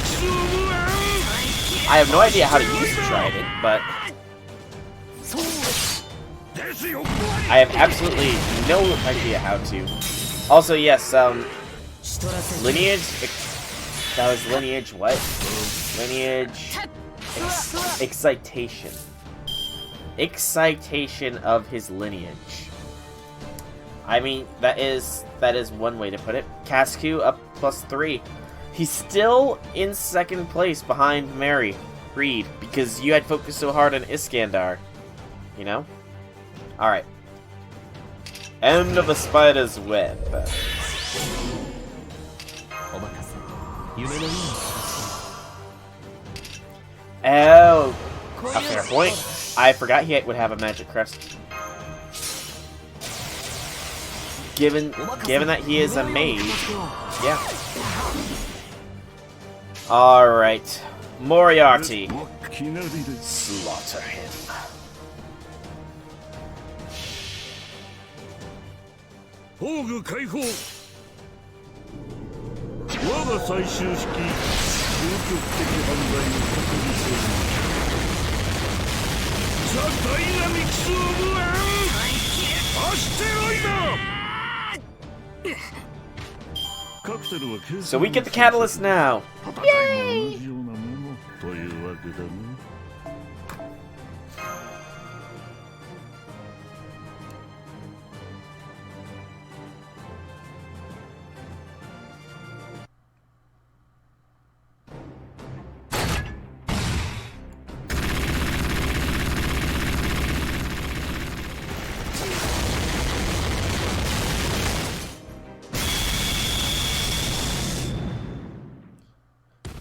I have no idea how to use the Trident, but I have absolutely no idea how to. Also, yes, lineage. That was lineage. What? Lineage. Excitation. Excitation of his lineage. I mean, that is one way to put it. Cascu up +3. He's still in second place behind Mary Reed because you had focused so hard on Iskandar. You know? Alright. End of the spider's web. Oh, a fair point. I forgot he would have a magic crest. Given that he is a mage, yeah. All right, Moriarty, slaughter him. So we get the catalyst now. Yay!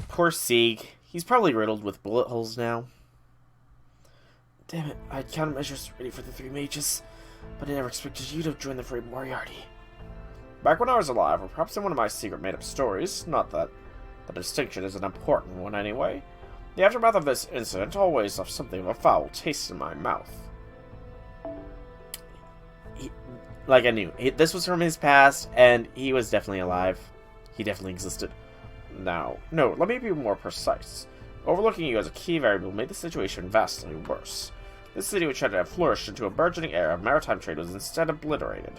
Poor Sieg. He's probably riddled with bullet holes now. Damn it, I had countermeasures ready for the 3 mages, but I never expected you to join the fray Moriarty. Back when I was alive, or perhaps in one of my secret made-up stories, not that the distinction is an important one anyway, the aftermath of this incident always left something of a foul taste in my mouth. Like I knew. This was from his past, and he was definitely alive. He definitely existed. Now, no, let me be more precise. Overlooking you as a key variable made the situation vastly worse. This city which had to have flourished into a burgeoning era of maritime trade was instead obliterated.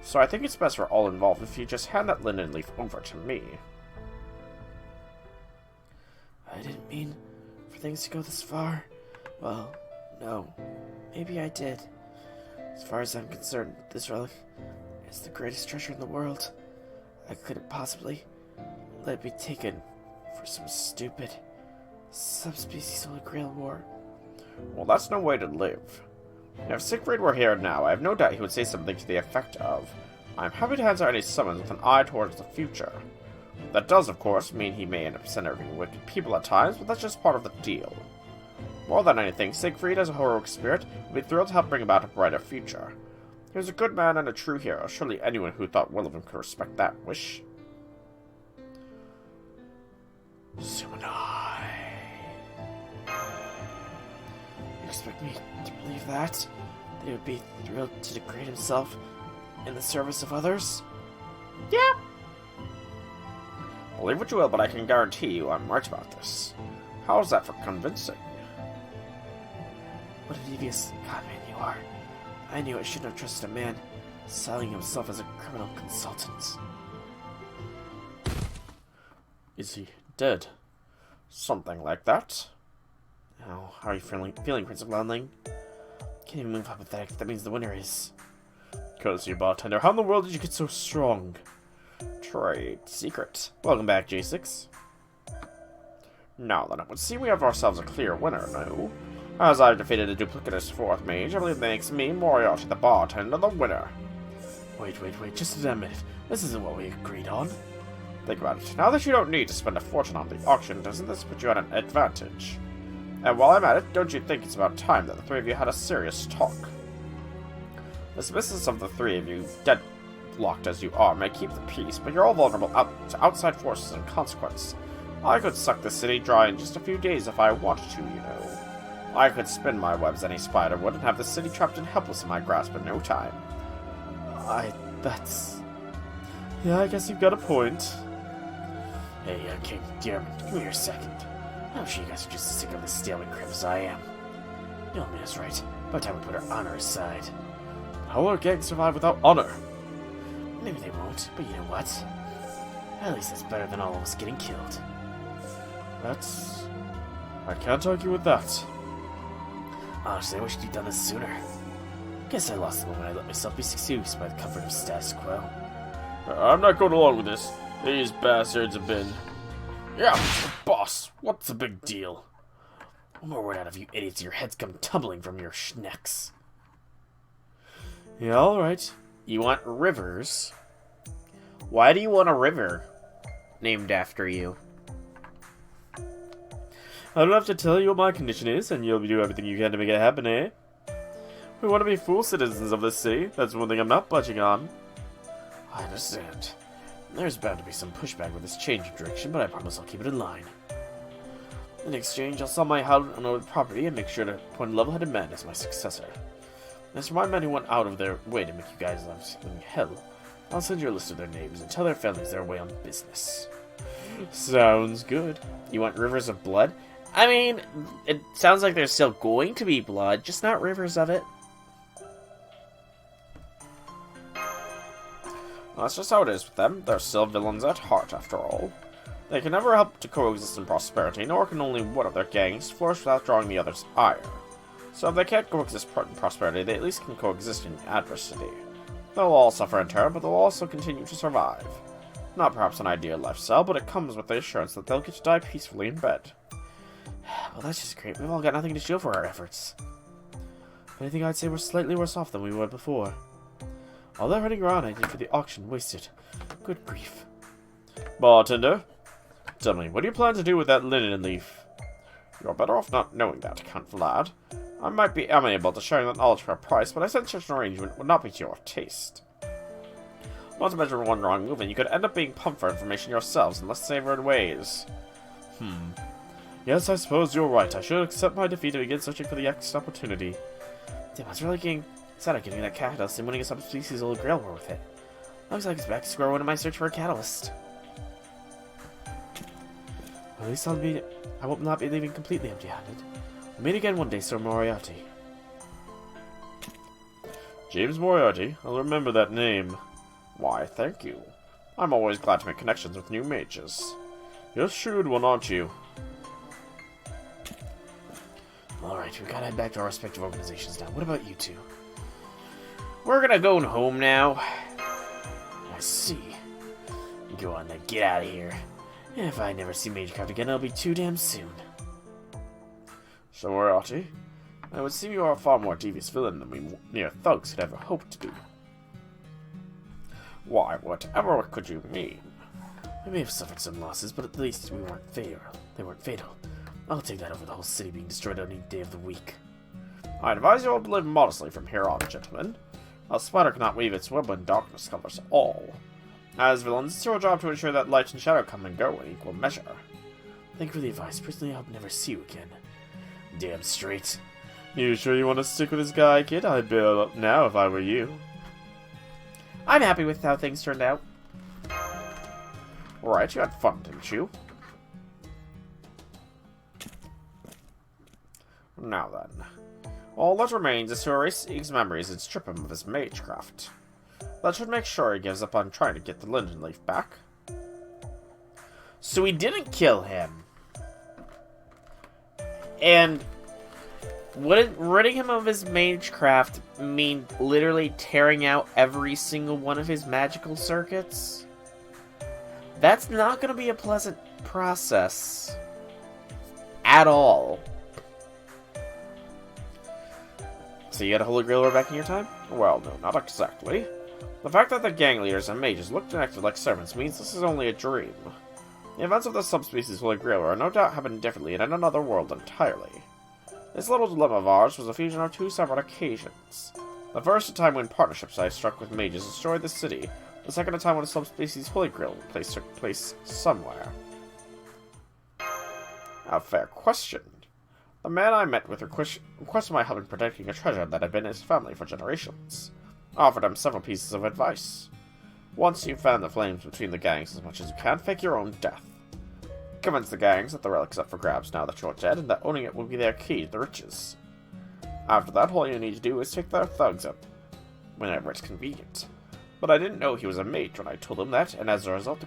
So I think it's best for all involved if you just hand that linen leaf over to me. I didn't mean for things to go this far. Well, no. Maybe I did. As far as I'm concerned, this relic is the greatest treasure in the world. I couldn't possibly let it be taken for some stupid subspecies Holy Grail war. Well, that's no way to live. If Siegfried were here now, I have no doubt he would say something to the effect of, I'm happy to answer any summons with an eye towards the future. That does, of course, mean he may end up centering wicked people at times, but that's just part of the deal. More than anything, Siegfried, as a heroic spirit, would be thrilled to help bring about a brighter future. He was a good man and a true hero. Surely anyone who thought well of him could respect that wish. Sumanai. You expect me to believe that? That he would be thrilled to degrade himself in the service of others? Yeah. Believe what you will, but I can guarantee you I'm right about this. How's that for convincing? What a devious godman you are. I knew I shouldn't have trusted a man selling himself as a criminal consultant. Is he dead? Something like that. Oh, how are you feeling, Prince of Landling? Can't even move how pathetic. That means the winner is. Cozy bartender, how in the world did you get so strong? Trade secret. Welcome back, J6. Now then, it would seem we have ourselves a clear winner, no? As I've defeated a duplicitous 4th mage, I believe that makes me, Moriarty the bartender, the winner. Wait, just a minute. This isn't what we agreed on. Think about it. Now that you don't need to spend a fortune on the auction, doesn't this put you at an advantage? And while I'm at it, don't you think it's about time that the 3 of you had a serious talk? The business of the 3 of you, deadlocked as you are, may keep the peace, but you're all vulnerable to outside forces in consequence. I could suck the city dry in just a few days if I wanted to, you know. I could spin my webs any spider would and have the city trapped and helpless in my grasp in no time. Yeah, I guess you've got a point. Hey, King Dearman, come here a second. I'm sure you guys are just as sick of this stalemate crap as I am. Yelmina's right. By the time we put our honor aside. How will our gang survive without honor? Maybe they won't, but you know what? At least it's better than all of us getting killed. I can't argue with that. Honestly, I wish you'd done this sooner. Guess I lost the moment I let myself be seduced by the comfort of status quo. I'm not going along with this. These bastards have been... Yeah, Mr. Boss, what's the big deal? One more word out of you idiots, your heads come tumbling from your schnecks. Yeah, alright. You want rivers? Why do you want a river named after you? I don't have to tell you what my condition is, and you'll do everything you can to make it happen, eh? We want to be full citizens of this city. That's one thing I'm not budging on. I understand. There's bound to be some pushback with this change of direction, but I promise I'll keep it in line. In exchange, I'll sell my hallowed and owned property and make sure to appoint a level-headed man as my successor. As for my men who went out of their way to make you guys' lives living hell, I'll send you a list of their names and tell their families they're away on business. Sounds good. You want rivers of blood? I mean, it sounds like there's still going to be blood, just not rivers of it. Well, that's just how it is with them. They're still villains at heart, after all. They can never help to coexist in prosperity, nor can only one of their gangs flourish without drawing the other's ire. So if they can't coexist in prosperity, they at least can coexist in adversity. They'll all suffer in turn, but they'll also continue to survive. Not perhaps an ideal lifestyle, but it comes with the assurance that they'll get to die peacefully in bed. Well, that's just great. We've all got nothing to show for our efforts. If anything, I'd say we're slightly worse off than we were before. All that running around I did for the auction wasted. Good grief. Bartender, tell me, what do you plan to do with that linen leaf? You're better off not knowing that, Count Vlad. I might be amenable to sharing that knowledge for a price, but I sense such an arrangement would not be to your taste. Not to mention one wrong move, and you could end up being pumped for information yourselves in less savored ways. Yes, I suppose you're right. I should accept my defeat and begin searching for the next opportunity. Damn, I was really getting excited at getting that catalyst and winning a subspecies Holy Grail war with it. Looks like it's back to square one in my search for a catalyst. At least I will not be leaving completely empty-handed. We'll meet again one day, Sir Moriarty. James Moriarty, I'll remember that name. Why, thank you. I'm always glad to make connections with new mages. You're a shrewd one, aren't you? Alright, we gotta head back to our respective organizations now. What about you two? We're gonna go home now. I see. Go on then, get out of here. If I never see Magecraft again, it'll be too damn soon. So, Moriarty, I would seem you are a far more devious villain than we mere thugs could ever hope to be. Why, whatever could you mean? We may have suffered some losses, but at least we weren't fatal. They weren't fatal. I'll take that over the whole city being destroyed on any day of the week. I advise you all to live modestly from here on, gentlemen. A spider cannot weave its web when darkness covers all. As villains, it's your job to ensure that light and shadow come and go in equal measure. Thank you for the advice. Personally, I hope never see you again. Damn straight. You sure you want to stick with this guy, kid? I'd bail up now if I were you. I'm happy with how things turned out. Right, you had fun, didn't you? Now then. All that remains is to erase Eag's memories and strip him of his magecraft. That should make sure he gives up on trying to get the linden leaf back. So we didn't kill him. And wouldn't ridding him of his magecraft mean literally tearing out every single one of his magical circuits? That's not going to be a pleasant process. At all. So you had a Holy Grail war back in your time? Well, no, not exactly. The fact that the gang leaders and mages looked and acted like servants means this is only a dream. The events of the subspecies Holy Grail are no doubt happened differently and in another world entirely. This little dilemma of ours was a fusion of two separate occasions. The first, a time when partnerships I struck with mages destroyed the city. The second, a time when a subspecies Holy Grail took place somewhere. A fair question. The man I met with requested my help in protecting a treasure that had been his family for generations. I offered him several pieces of advice. Once you fan the flames between the gangs as much as you can, fake your own death. Convince the gangs that the relic's up for grabs now that you're dead, and that owning it will be their key to the riches. After that, all you need to do is take their thugs up whenever it's convenient. But I didn't know he was a mage when I told him that, and as a result,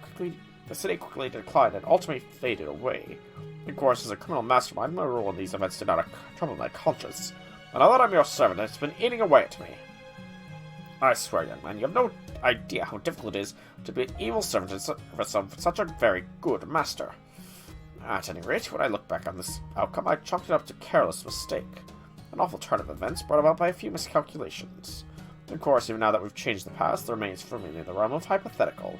the city quickly declined and ultimately faded away. Of course, as a criminal mastermind, my role in these events did not trouble my conscience, and now that I'm your servant, it's been eating away at me. I swear, young man, you have no idea how difficult it is to be an evil servant for such a very good master. At any rate, when I look back on this outcome, I chalked it up to careless mistake. An awful turn of events brought about by a few miscalculations. Of course, even now that we've changed the past, there remains firmly in the realm of hypothetical.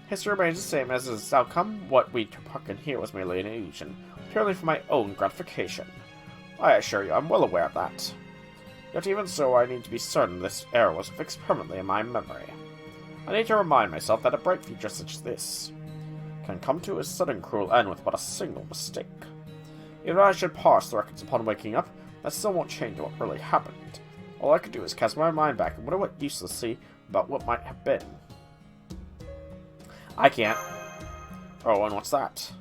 History remains the same as its outcome. What we took in here was merely an illusion, purely for my own gratification. I assure you, I'm well aware of that. Yet even so, I need to be certain this error was fixed permanently in my memory. I need to remind myself that a bright future such as this can come to a sudden cruel end with but a single mistake. Even if I should parse the records upon waking up, that still won't change what really happened. All I could do is cast my mind back and wonder what uselessly about what might have been. I can't. Oh, and what's that?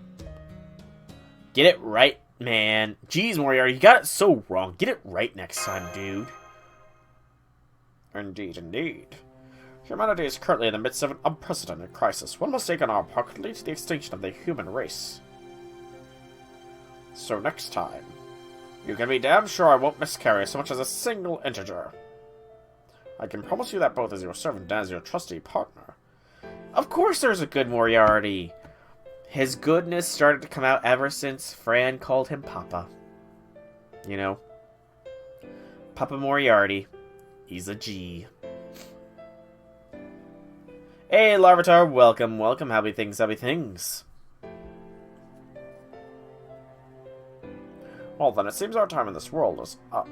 Get it right Man, geez, Moriarty, you got it so wrong. Get it right next time, dude. Indeed, indeed. Humanity is currently in the midst of an unprecedented crisis. One mistake on our part could lead to the extinction of the human race. So next time, you can be damn sure I won't miscarry so much as a single integer. I can promise you that both as your servant and as your trusty partner. Of course there's a good Moriarty. His goodness started to come out ever since Fran called him Papa. You know? Papa Moriarty. He's a G. Hey, Larvitar, welcome, welcome. Happy things, happy things. Well then, it seems our time in this world is up.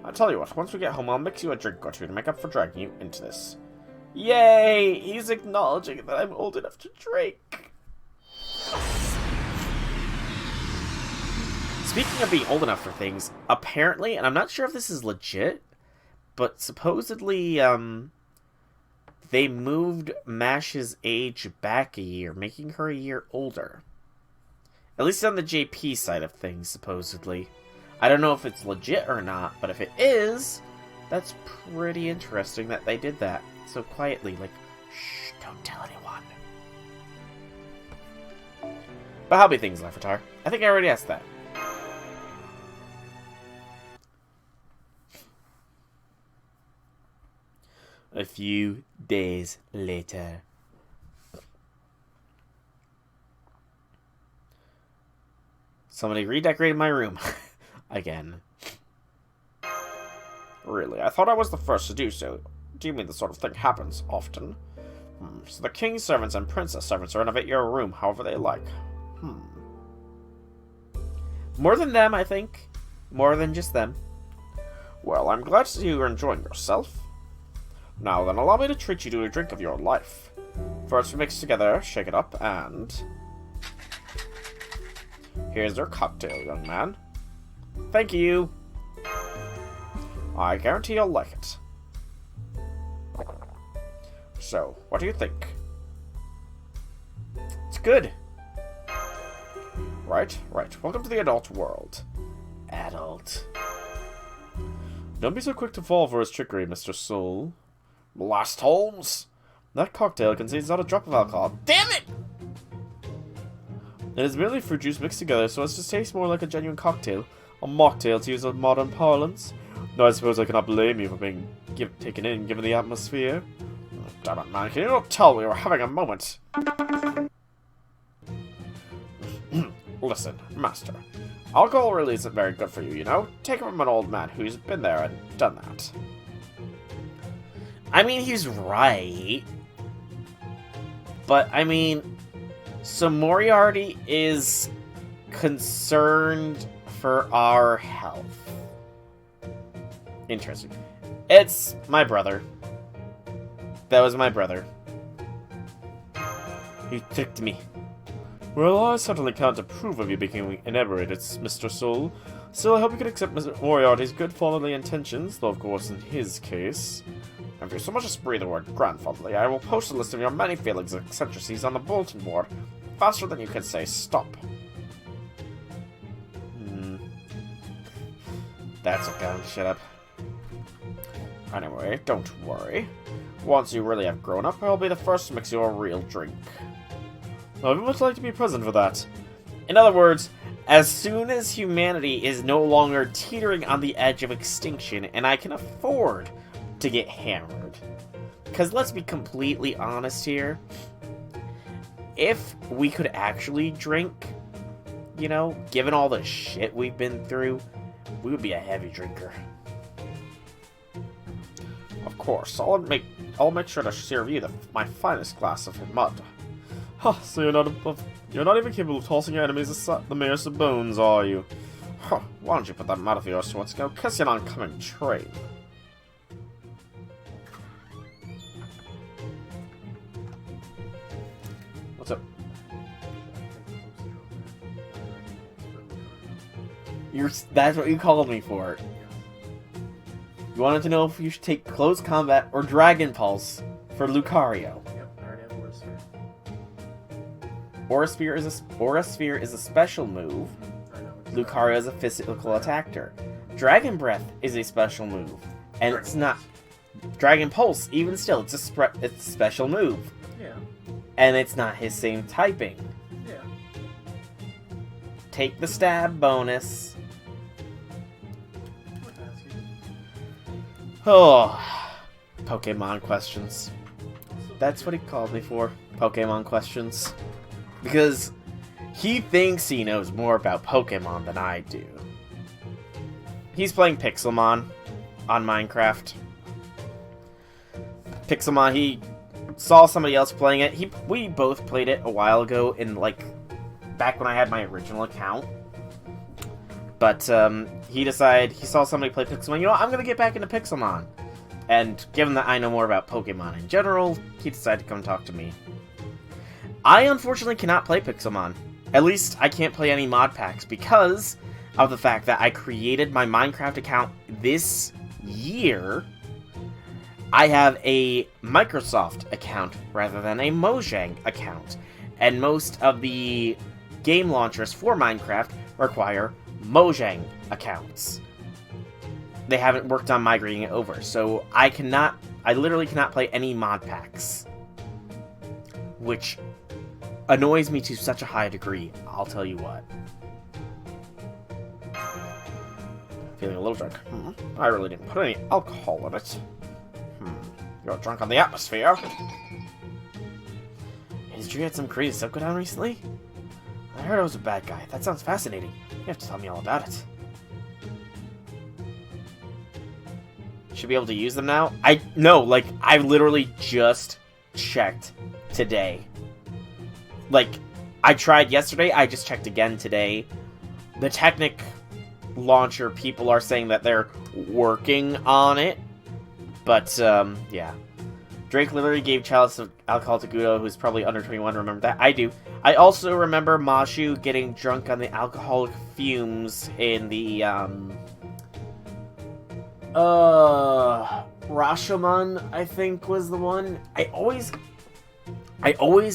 I tell you what, once we get home, I'll mix you a drink or two to make up for dragging you into this. Yay! He's acknowledging that I'm old enough to drink. Speaking of being old enough for things, apparently, and I'm not sure if this is legit, but supposedly, they moved Mash's age back a year, making her a year older. At least on the JP side of things, supposedly. I don't know if it's legit or not, but if it is, that's pretty interesting that they did that. So quietly, like, shh, don't tell anyone. But how be things, Lefratar? I think I already asked that. A few days later. Somebody redecorated my room. Again. Really? I thought I was the first to do so. Do you mean this sort of thing happens often? So the king's servants and princess servants renovate your room however they like. More than them, I think. More than just them. Well, I'm glad to see you're enjoying yourself. Now then, allow me to treat you to a drink of your life. First we mix together, shake it up, and... here's your cocktail, young man. Thank you. I guarantee you'll like it. So, what do you think? It's good. Right, right. Welcome to the adult world. Adult. Don't be so quick to fall for his trickery, Mr. Soul. Blast Holmes! That cocktail contains not a drop of alcohol. Damn it! It is merely fruit juice mixed together so as to taste more like a genuine cocktail. A mocktail, to use a modern parlance. No, I suppose I cannot blame you for being taken in, given the atmosphere. Oh, damn it, man. Can you not tell we were having a moment? Listen, Master. Alcohol really isn't very good for you, you know? Take it from an old man who's been there and done that. I mean, he's right. But, I mean... so Moriarty is concerned for our health. Interesting. It's my brother. That was my brother. You tricked me. Well, I certainly can't approve of you becoming inebriated, Mr. Soul. Still, I hope you can accept Mr. Moriarty's good fatherly intentions, though of course in his case. If you so much as breathe the word grandfatherly, I will post a list of your many failings and eccentricities on the bulletin board, faster than you can say stop. That's a gun. Shut up. Anyway, don't worry. Once you really have grown up, I'll be the first to mix you a real drink. I would much like to be present for that. In other words, as soon as humanity is no longer teetering on the edge of extinction, and I can afford to get hammered. Because let's be completely honest here. If we could actually drink, you know, given all the shit we've been through, we would be a heavy drinker. Of course, I'll make sure to serve you my finest glass of mud. Ha! So you're not even capable of tossing your enemies the merest of bones, are you? Huh, why don't you put that mouth of yours to what's go kiss an oncoming train? What's up? That's what you called me for. You wanted to know if you should take Close Combat or Dragon Pulse for Lucario. Yep, I already have Aura Sphere. Aura Sphere is a special move. I know, Lucario is a physical attacker. Dragon Breath is a special move. And it's not... Dragon Pulse, even still, it's a special move. Yeah. And it's not his same typing. Yeah. Take the stab bonus. Oh, Pokemon questions. That's what he called me for. Pokemon questions. Because he thinks he knows more about Pokemon than I do. He's playing Pixelmon on Minecraft. Pixelmon, he saw somebody else playing it. We both played it a while ago in, like, back when I had my original account. But, he saw somebody play Pixelmon. You know what, I'm gonna get back into Pixelmon. And given that I know more about Pokemon in general, he decided to come talk to me. I unfortunately cannot play Pixelmon. At least, I can't play any mod packs because of the fact that I created my Minecraft account this year. I have a Microsoft account rather than a Mojang account. And most of the game launchers for Minecraft require Mojang accounts. They haven't worked on migrating it over, so I literally cannot play any mod packs. Which annoys me to such a high degree, I'll tell you what. Feeling a little drunk. I really didn't put any alcohol in it. You're drunk on the atmosphere. Did you get some crazy stuff go down recently? I heard I was a bad guy. That sounds fascinating. You have to tell me all about it. Should be able to use them now? I literally just checked today. Like, I tried yesterday, I just checked again today. The Technic launcher people are saying that they're working on it. But, yeah. Drake literally gave chalice of alcohol to Gudo, who's probably under 21. Remember that? I do. I also remember Mashu getting drunk on the alcoholic fumes in the, Rashomon, I think, was the one. I always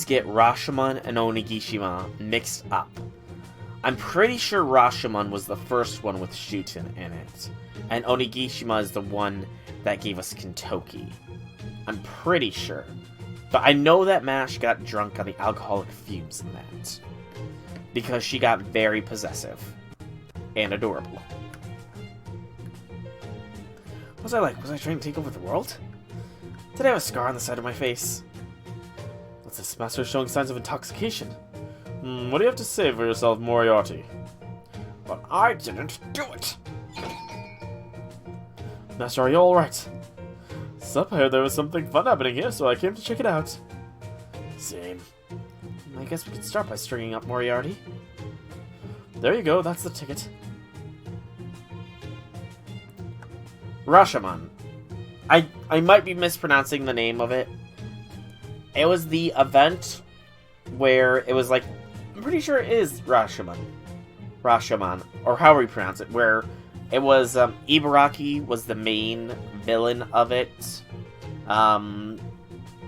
get Rashomon and Onigashima mixed up. I'm pretty sure Rashomon was the first one with Shuten in it. And Onigashima is the one that gave us Kintoki. I'm pretty sure. But I know that Mash got drunk on the alcoholic fumes in that. Because she got very possessive. And adorable. What was I like? Was I trying to take over the world? Did I have a scar on the side of my face? What's this? Master showing signs of intoxication. What do you have to say for yourself, Moriarty? But I didn't do it! Master, are you alright? Sup, I heard there was something fun happening here, so I came to check it out. Same. I guess we could start by stringing up Moriarty. There you go, that's the ticket. Rashomon. I might be mispronouncing the name of it. It was the event where it was like... I'm pretty sure it is Rashomon. Rashomon. Or however you pronounce it. Where it was... Ibaraki was the main villain of it.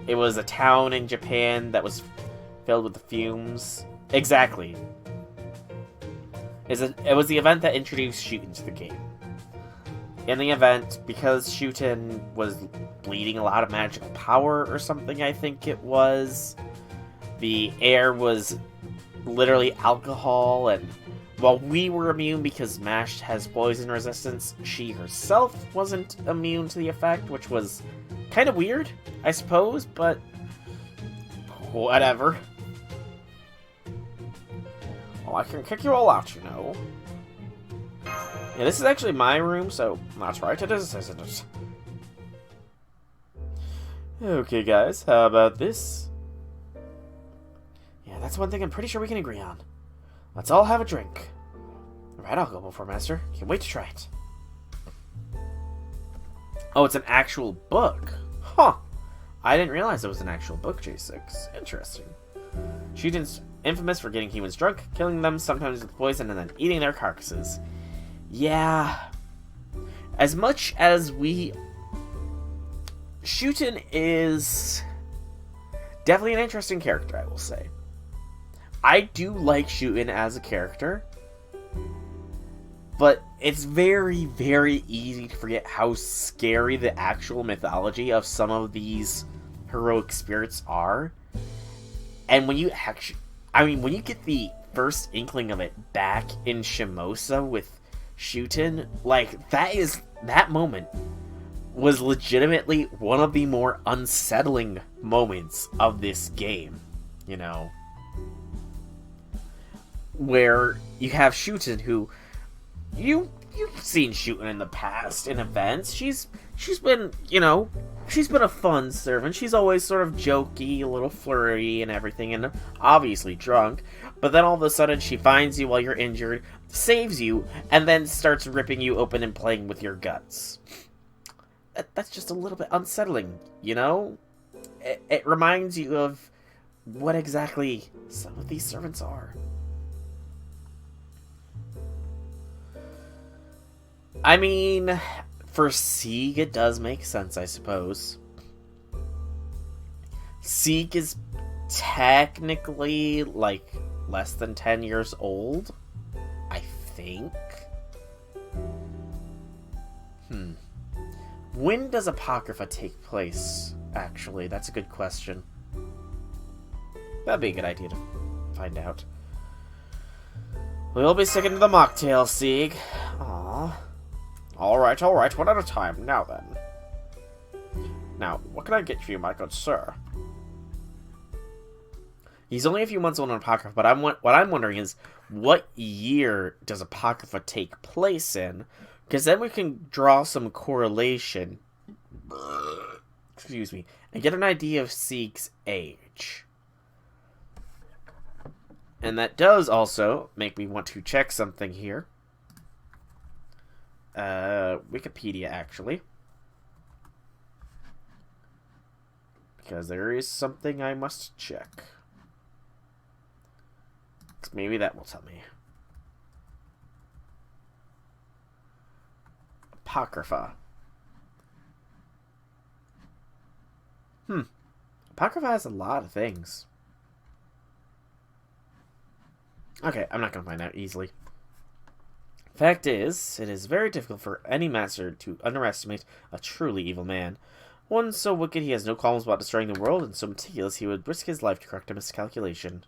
It was a town in Japan that was filled with the fumes. Exactly. It was the event that introduced Shuten to the game. In the event, because Shuten was bleeding a lot of magical power or something, I think it was, the air was literally alcohol, and while we were immune because Mash has poison resistance, she herself wasn't immune to the effect, which was kind of weird, I suppose, but whatever. Well, I can kick you all out, you know. Yeah, this is actually my room, so that's right, it is, isn't it? Okay, guys, how about this? Yeah, that's one thing I'm pretty sure we can agree on. Let's all have a drink. Alright, I'll go before Master. Can't wait to try it. Oh, it's an actual book. Huh. I didn't realize it was an actual book, J6. Interesting. Shuten's infamous for getting humans drunk, killing them sometimes with poison, and then eating their carcasses. Yeah. As much as Shuten is definitely an interesting character, I will say. I do like Shuten as a character. but it's very, very easy to forget how scary the actual mythology of some of these heroic spirits are. And when you actually, when you get the first inkling of it back in Shimosa with Shuten, like, that moment was legitimately one of the more unsettling moments of this game, you know? Where you have Shuten, who you've seen Shuten in the past in events. She's been, she's been a fun servant. She's always sort of jokey, a little flirty and everything, and obviously drunk. But then all of a sudden she finds you while you're injured, saves you, and then starts ripping you open and playing with your guts. That's just a little bit unsettling, you know? It reminds you of what exactly some of these servants are. I mean, for Sieg, it does make sense, I suppose. Sieg is technically, like, less than 10 years old, I think. When does Apocrypha take place, actually? That's a good question. That'd be a good idea to find out. We'll be sticking to the mocktail, Sieg. Aww. Alright, one at a time. Now then. Now, what can I get for you, my good sir? He's only a few months old on Apocrypha, but what I'm wondering is, what year does Apocrypha take place in? Because then we can draw some correlation, excuse me, and get an idea of Sieg's age. And that does also make me want to check something here. Wikipedia, actually. Because there is something I must check. Maybe that will tell me. Apocrypha. Apocrypha has a lot of things. Okay, I'm not going to find out easily. Fact is, it is very difficult for any master to underestimate a truly evil man. One so wicked he has no qualms about destroying the world, and so meticulous he would risk his life to correct a miscalculation.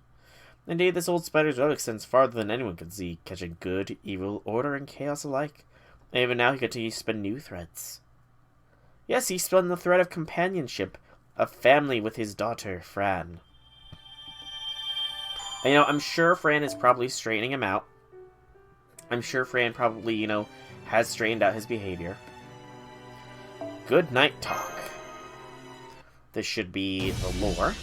Indeed, this old spider's web extends farther than anyone can see, catching good, evil, order, and chaos alike. And even now he continues to spin new threads. Yes, he spun the thread of companionship, of family with his daughter, Fran. And, I'm sure Fran is probably straightening him out. I'm sure Fran probably, has straightened out his behavior. Good night talk. This should be the lore.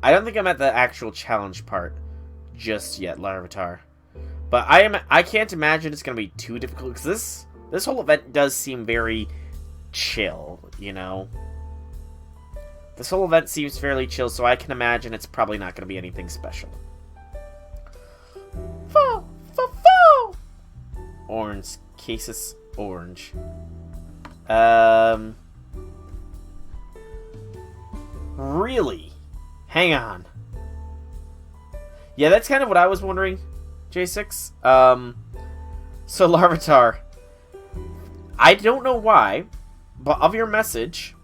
I don't think I'm at the actual challenge part just yet, Larvitar. But I can't imagine it's going to be too difficult, because this whole event does seem very chill, This whole event seems fairly chill, so I can imagine it's probably not going to be anything special. Orange. Casus orange. Really? Hang on. Yeah, that's kind of what I was wondering, J6. So Larvitar, I don't know why, but of your message,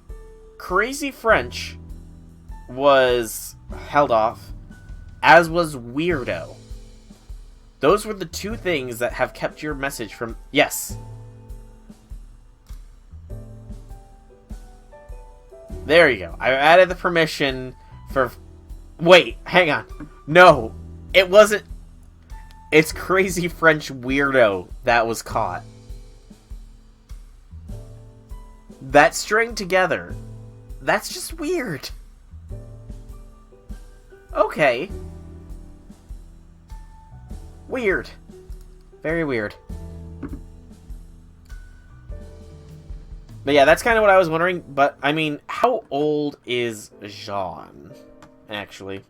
Crazy French was held off, as was Weirdo. Those were the two things that have kept your message from... Yes. There you go. I added the permission for... Wait, hang on. No, it wasn't... It's Crazy French Weirdo that was caught. That string together, that's just weird. Okay. Weird. Very weird. But yeah, that's kind of what I was wondering. But, I mean, how old is Jean, actually?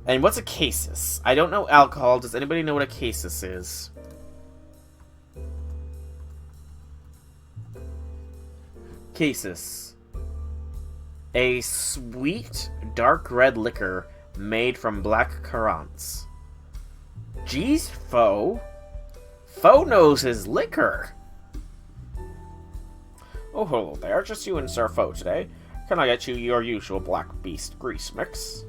And what's a casus? I don't know alcohol. Does anybody know what a casus is? Casus. A sweet, dark red liquor made from black currants. Geez, Foe. Foe knows his liquor. Oh, hello there. Just you and Sir Foe today. Can I get you your usual Black Beast grease mix?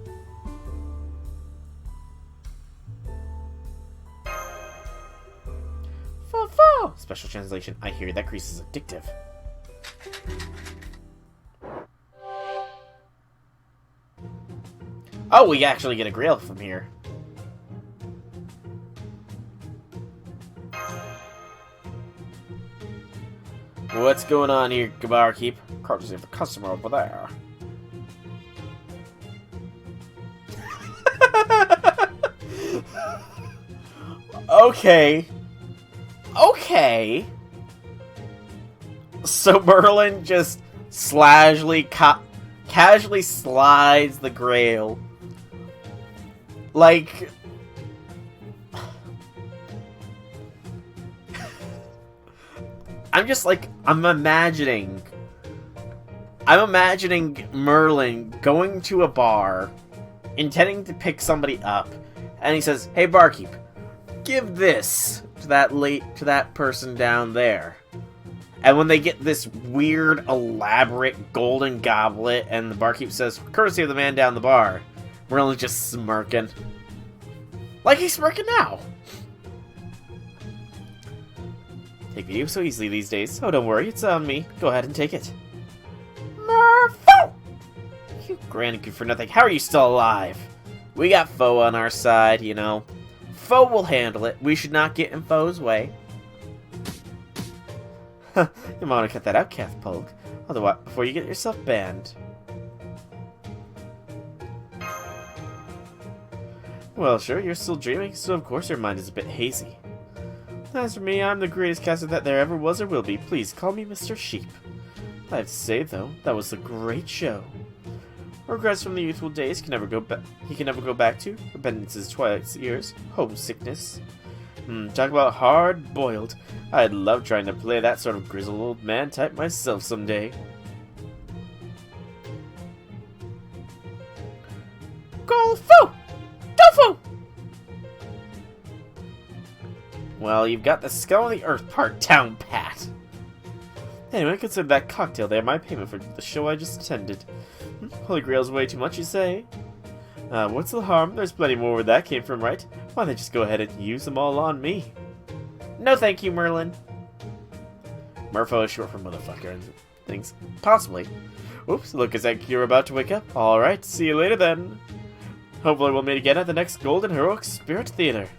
Foe. Special translation. I hear that grease is addictive. Oh, we actually get a grill from here. What's going on here, barkeep? Courtesy of the customer over there. Okay. Okay. So Merlin just casually slides the grail. Like... I'm imagining Merlin going to a bar, intending to pick somebody up, and he says, "Hey barkeep, give this to that person down there." And when they get this weird, elaborate golden goblet, and the barkeep says, "Courtesy of the man down the bar," Merlin's just smirking. Like he's smirking now. Take video so easily these days. Oh, don't worry, it's on me. Go ahead and take it. Merfo! You granny good for nothing. How are you still alive? We got Foe on our side, you know. Foe will handle it. We should not get in Foe's way. You might want to cut that out, Kath Polk. Otherwise, before you get yourself banned. Well, sure, you're still dreaming, so of course your mind is a bit hazy. As for me, I'm the greatest caster that there ever was or will be. Please call me Mr. Sheep. I have to say, though, that was a great show. Regrets from the youthful days he can never go back to. Repentance's twilight years. Homesickness. Talk about hard-boiled. I'd love trying to play that sort of grizzled old man type myself someday. Go Foo! Tofu! Well, you've got the skull of the earth part down pat. Anyway, consider that cocktail there my payment for the show I just attended. Holy Grail's way too much, you say? What's the harm? There's plenty more where that came from, right? Why don't they just go ahead and use them all on me? No thank you, Merlin. Murpho is short for motherfucker and things. Possibly. Oops, look, it's like you're about to wake up. Alright, see you later then. Hopefully we'll meet again at the next Golden Heroic Spirit Theater.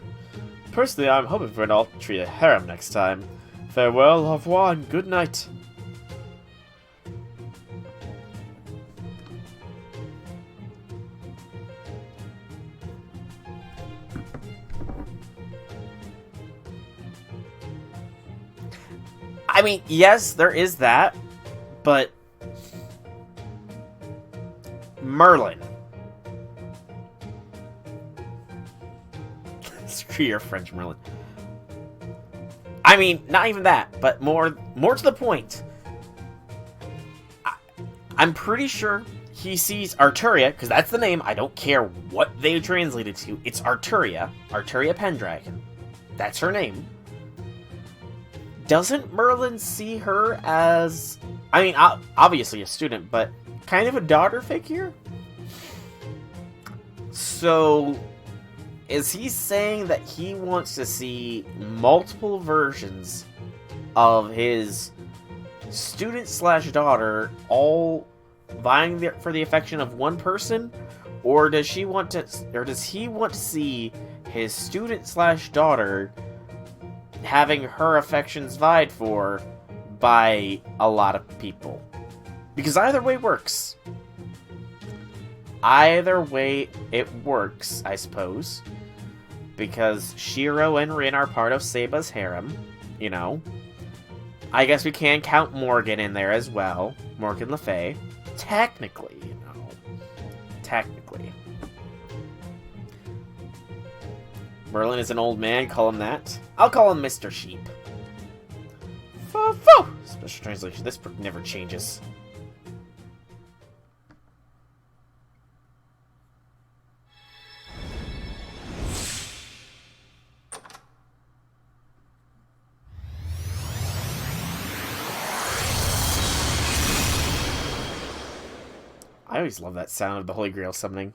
Personally, I'm hoping for an all-treated harem next time. Farewell, au revoir, and good night. I mean, yes, there is that, but Merlin. Screw your French, Merlin. I mean, not even that, but more to the point. I'm pretty sure he sees Arturia, because that's the name. I don't care what they translated to. It's Arturia. Arturia Pendragon. That's her name. Doesn't Merlin see her as, I mean, obviously a student, but kind of a daughter figure? So, is he saying that he wants to see multiple versions of his student/daughter all vying for the affection of one person? Or does he want to see his student/daughter having her affections vied for by a lot of people? Because either way works. Either way it works, I suppose. Because Shiro and Rin are part of Seba's harem, you know. I guess we can count Morgan in there as well. Morgan Le Fay. Technically, you know. Technically. Merlin is an old man, call him that. I'll call him Mr. Sheep. Foo-foo! Special translation, this book never changes. I always love that sound of the Holy Grail summoning.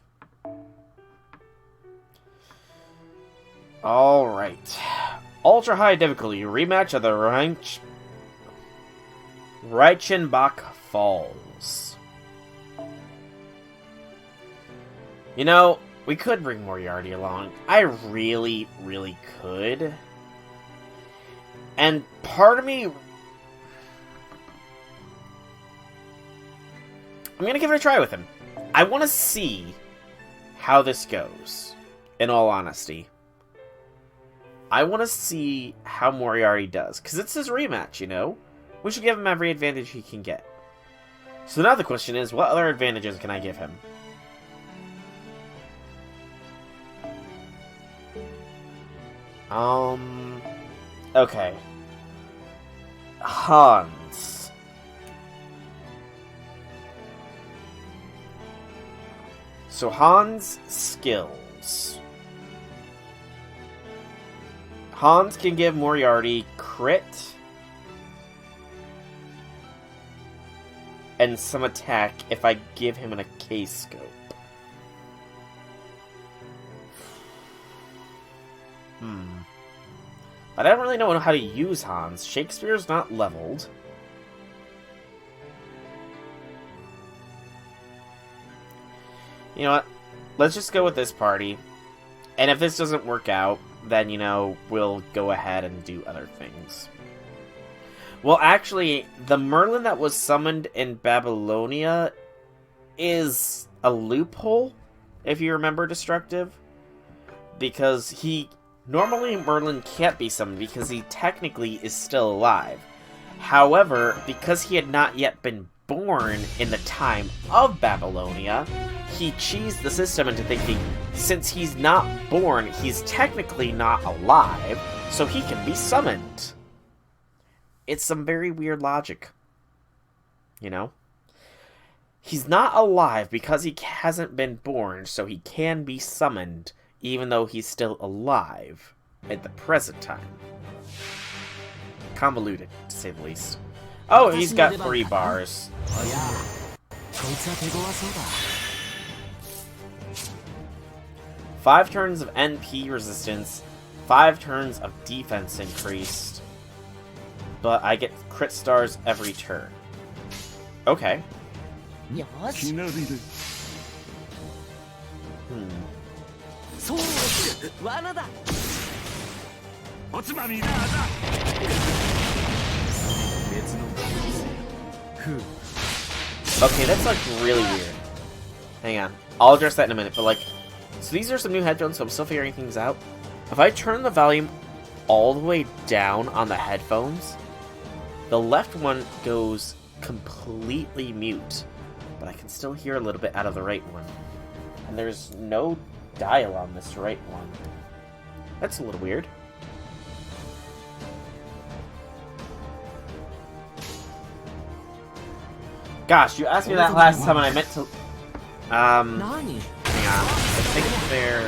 Alright. Ultra high difficulty rematch of the Reichenbach Falls. You know, we could bring Moriarty along. I really, really could. And part of me... I'm gonna give it a try with him. I want to see how this goes, in all honesty. I want to see how Moriarty does, because it's his rematch, you know? We should give him every advantage he can get. So now the question is, what other advantages can I give him? Okay. Hans. So Hans' skills. Hans can give Moriarty crit and some attack if I give him an AK scope. But I don't really know how to use Hans. Shakespeare's not leveled. You know what? Let's just go with this party. And if this doesn't work out, then, you know, we'll go ahead and do other things. Well, actually, the Merlin that was summoned in Babylonia is a loophole, if you remember Destructive. Because normally Merlin can't be summoned because he technically is still alive. However, because he had not yet been born in the time of Babylonia, he cheesed the system into thinking, since he's not born, he's technically not alive, so he can be summoned. It's some very weird logic. You know? He's not alive because he hasn't been born, so he can be summoned, even though he's still alive at the present time. Convoluted, to say the least. Oh, he's got 3 bars. 5 turns of NP resistance, 5 turns of defense increased, but I get crit stars every turn. Okay. Okay, that's like really weird. Hang on. I'll address that in a minute, but like... So these are some new headphones, so I'm still figuring things out. If I turn the volume all the way down on the headphones, the left one goes completely mute, but I can still hear a little bit out of the right one. And there's no dial on this right one. That's a little weird. Gosh, you asked me that last time and I meant to... Hang on. I think they're...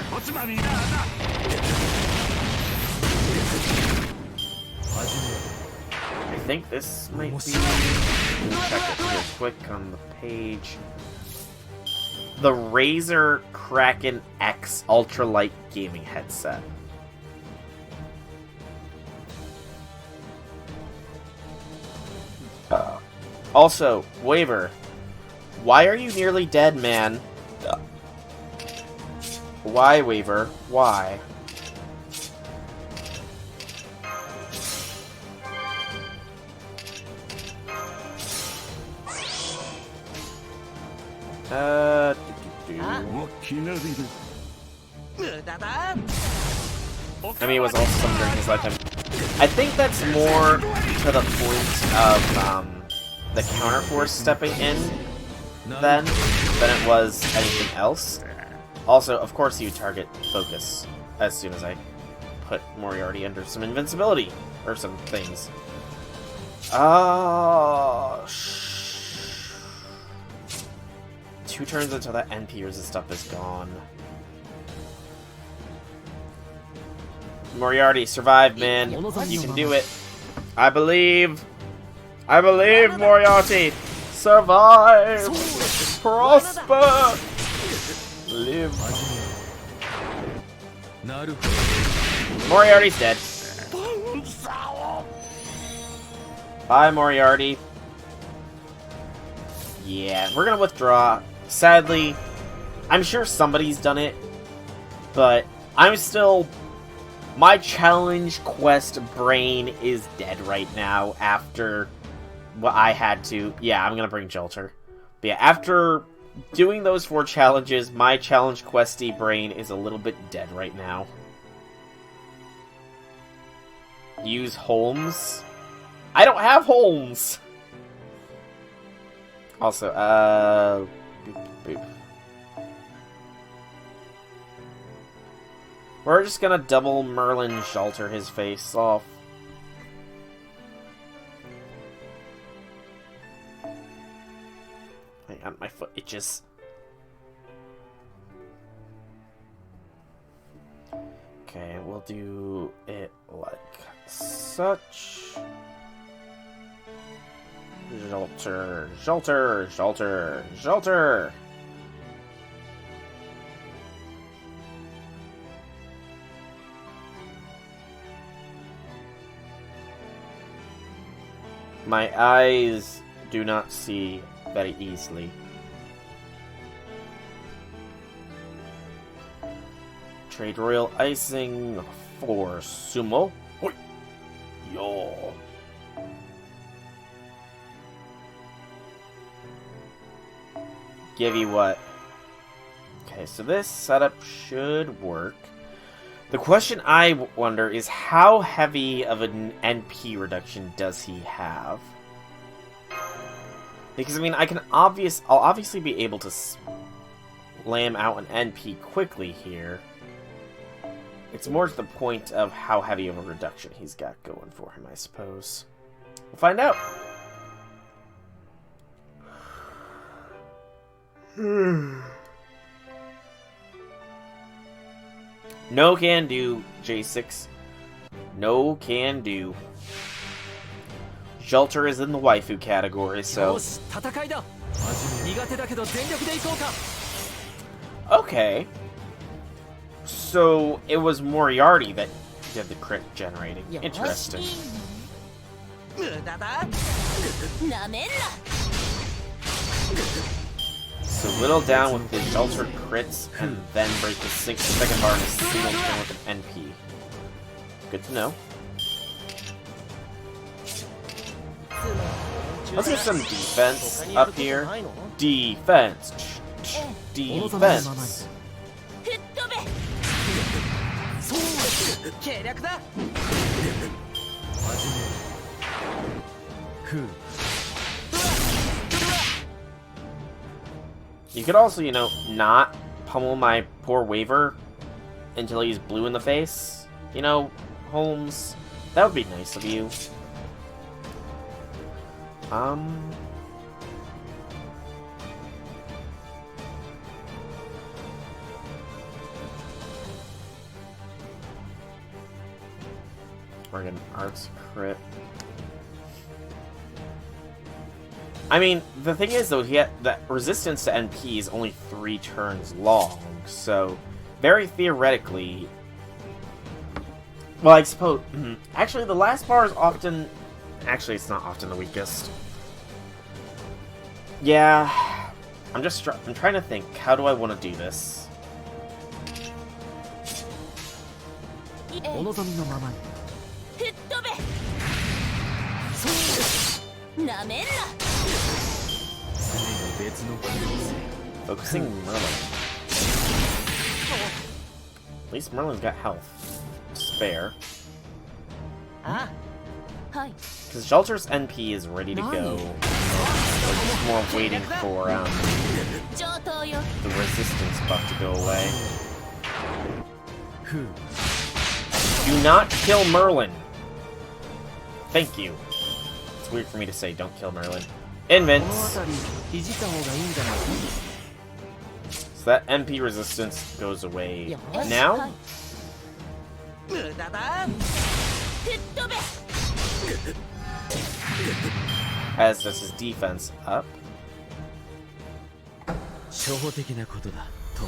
I think this might be... Let me check it real quick on the page. The Razer Kraken X Ultralight Gaming Headset. Also, Waver, why are you nearly dead, man? Why, Waver? Why? I mean, it was also some during his lifetime. I think that's more to the point of the counterforce stepping in than it was anything else. Also, of course, he would target focus as soon as I put Moriarty under some invincibility. Or some things. 2 turns until that NP resist stuff is gone. Moriarty, survive, man. You can do it. I believe. I believe, Moriarty. Survive. Prosper. Live. Moriarty's dead. Bye, Moriarty. Yeah, we're gonna withdraw. Sadly, I'm sure somebody's done it, but I'm still... My challenge quest brain is dead right now after what I had to... Yeah, I'm gonna bring Jolter. But yeah, after doing those 4 challenges, my challenge questy brain is a little bit dead right now. Use Holmes? I don't have Holmes! Also, boop, boop. We're just gonna double Merlin shelter his face off. Hang on, my foot itches. Okay, we'll do it like such. Jolter, Jolter, Jolter, Jolter! My eyes do not see very easily. Trade Royal Icing for Sumo. Hoi! Yo! Give you what? Okay, so this setup should work. The question I wonder is how heavy of an NP reduction does he have? Because, I mean, I'll obviously be able to slam out an NP quickly here. It's more to the point of how heavy of a reduction he's got going for him, I suppose. We'll find out. No can do, J6. No can do. Jolter is in the waifu category, so... Okay. So, it was Moriarty that did the crit generating. Interesting. So whittle down with the Jolter crits, and then break the second bar in a single turn with an NP. Good to know. Let's get some defense up here. Defense! Defense! You could also, you know, not pummel my poor Waver until he's blue in the face. You know, Holmes, that would be nice of you. We're gonna arts crit. I mean, the thing is, though, that resistance to NP is only 3 turns long, so very theoretically... Well, I suppose... Actually, the last bar is often... Actually, it's not often the weakest. Yeah... I'm trying to think, how do I want to do this? Focusing Merlin. At least Merlin's got health to spare. Because Jolter's NP is ready to go. We're just more waiting for the resistance buff to go away. Do not kill Merlin. Thank you. It's weird for me to say don't kill Merlin. Invince. So that MP resistance goes away now. As does his defense up. 初歩的なことだ、友。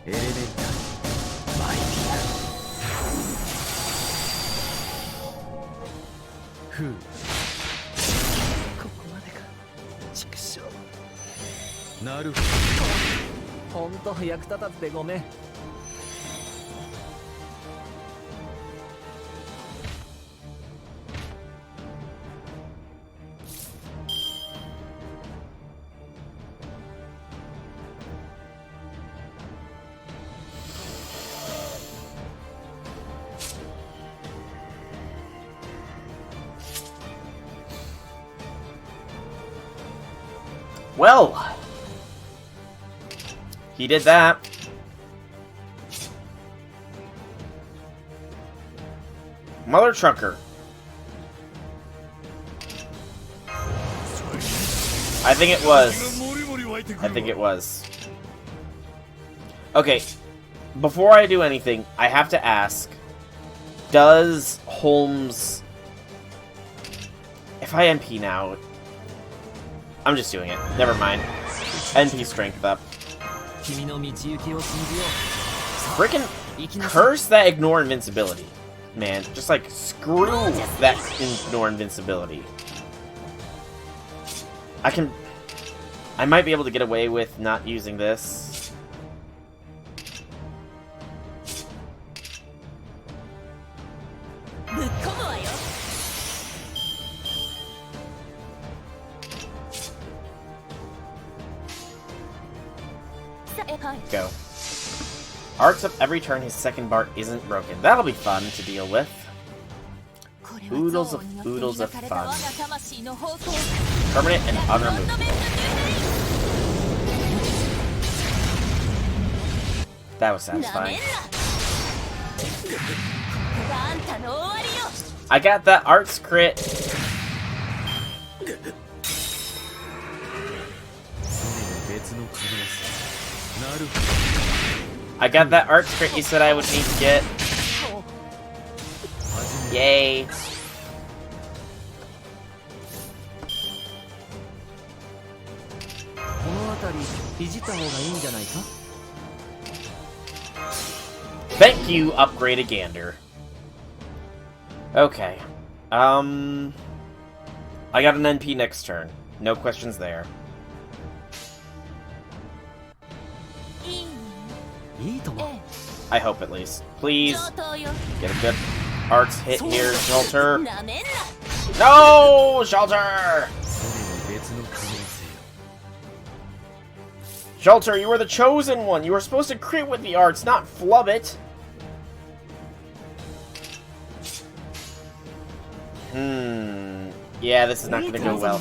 エレメンタル、マイティだ。ふう。ここまでか。畜生。なるほど。ほんと役立たずでごめん。Well, he did that. Mother Trucker. I think it was. I think it was. Okay, before I do anything, I have to ask, does Holmes... If I NP now... I'm just doing it. Never mind. NP strength up. Frickin' curse that ignore invincibility. Man, just like, screw that ignore invincibility. I might be able to get away with not using this. Go. Arcs up every turn his second bar isn't broken. That'll be fun to deal with. Oodles of fun. Permanent and unremovable. That was satisfying. I got that Arts crit. I got that Arts crit you said I would need to get. Yay. Thank you, Upgrade Gander. Okay. I got an NP next turn. No questions there. I hope, at least. Please. Get a good Arts hit here, Shelter. No! Shelter! Shelter, you were the chosen one! You were supposed to crit with the Arts, not flub it! Yeah, this is not gonna go well.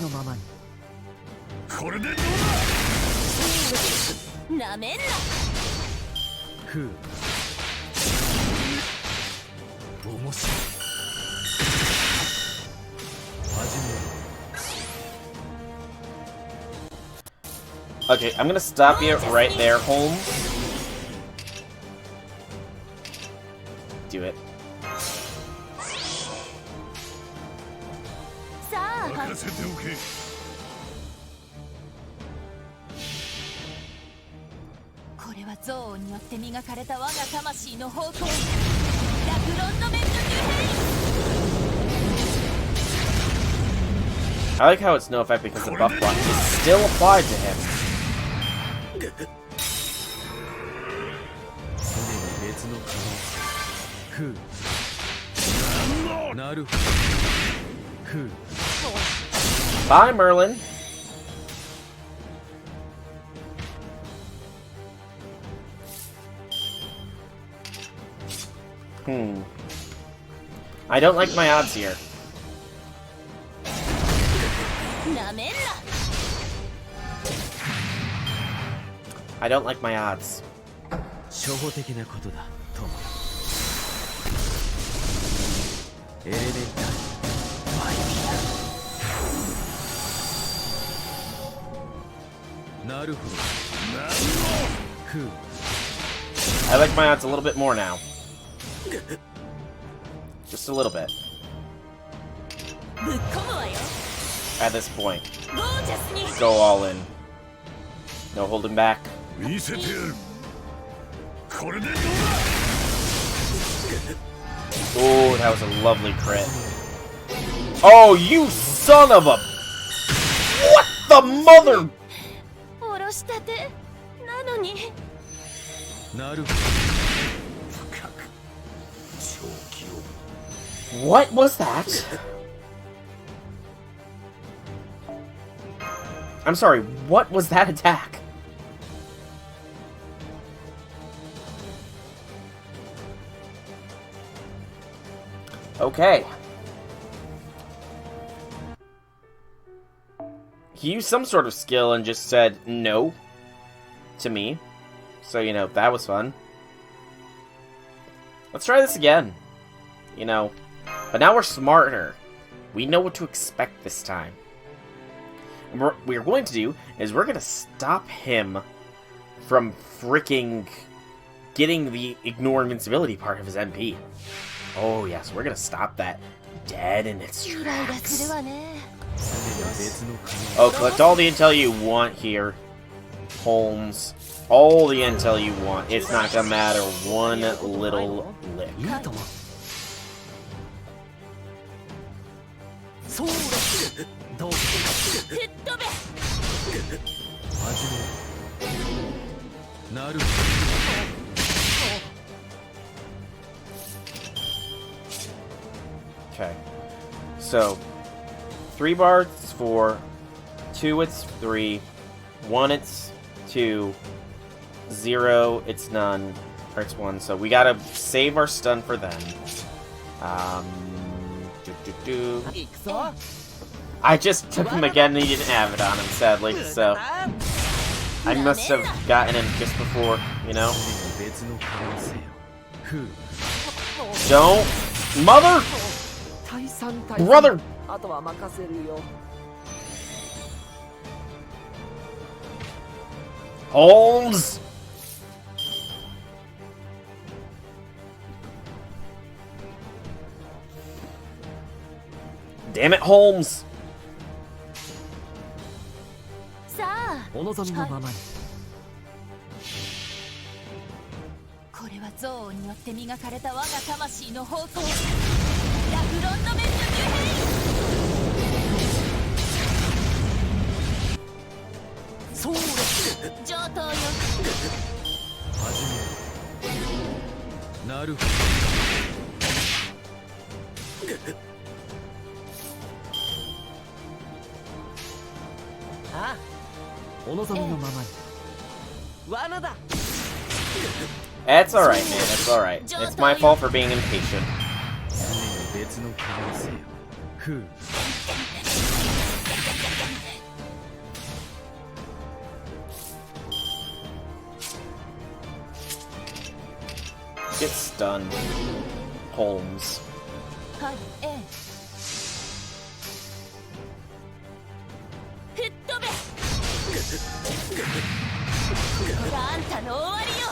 Okay, I'm gonna stop you right there, Holmes. Do it. I like how it's no effect because the buff block is still applied to him. Bye, Merlin. I don't like my odds here. I don't like my odds. 初歩的なことだともエレメンタルファイビアなるほどフー I like my odds a little bit more now. Just a little bit. At this point. Go all in. No holding back. Oh, that was a lovely crit. Oh, you son of a... What the mother... What was that? I'm sorry, what was that attack? Okay. He used some sort of skill and just said no to me. So, you know, that was fun. Let's try this again. You know, but now we're smarter. We know what to expect this time. And what we're going to do is we're going to stop him from freaking getting the ignore invincibility part of his MP. Oh yes, we're going to stop that dead in its tracks. Oh, collect all the intel you want here, Holmes. All the intel you want. It's not going to matter one little lick. Okay. So, 3 bars it's 4, 2 it's 3, 1 it's 2, 0 it's none, or it's 1. So we gotta save our stun for them. I just took him again and he didn't have it on him, sadly, so I must have gotten him just before, you know? Don't! Mother! Brother! Holmes! Damn it, Holmes! お望みのままにこれは憎悪によって磨かれた我が魂の宝庫ラフロンドメントニューヘイそう上等よ始めなるほどああお望みのままに罠だ That's alright, man. That's alright. It's my fault for being impatient. Get stunned, Holmes. はいええ吹っ飛べこれがあんたの終わりよ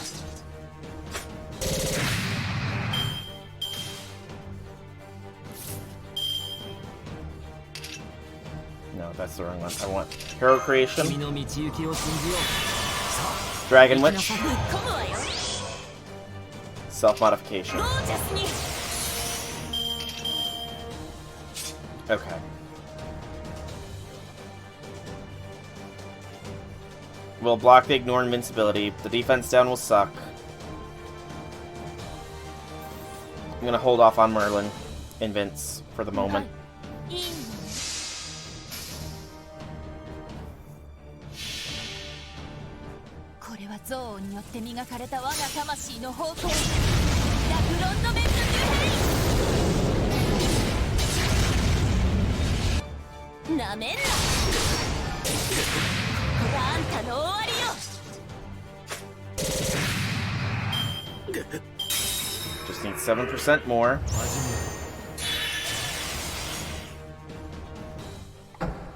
No, that's the wrong one. I want Hero Creation, 君の道行きを信じよう Dragon Witch, ぶっ込むわよ Self-Modification. ゴージャスに Okay. We'll block the Ignore Invincibility. The defense down will suck. I'm gonna hold off on Merlin. Invince for the moment. いいのこれは憎悪によって磨かれた我が魂の宝庫ラフロンドメントニューヘイなめんなこれがあんたの終わりよ27% more.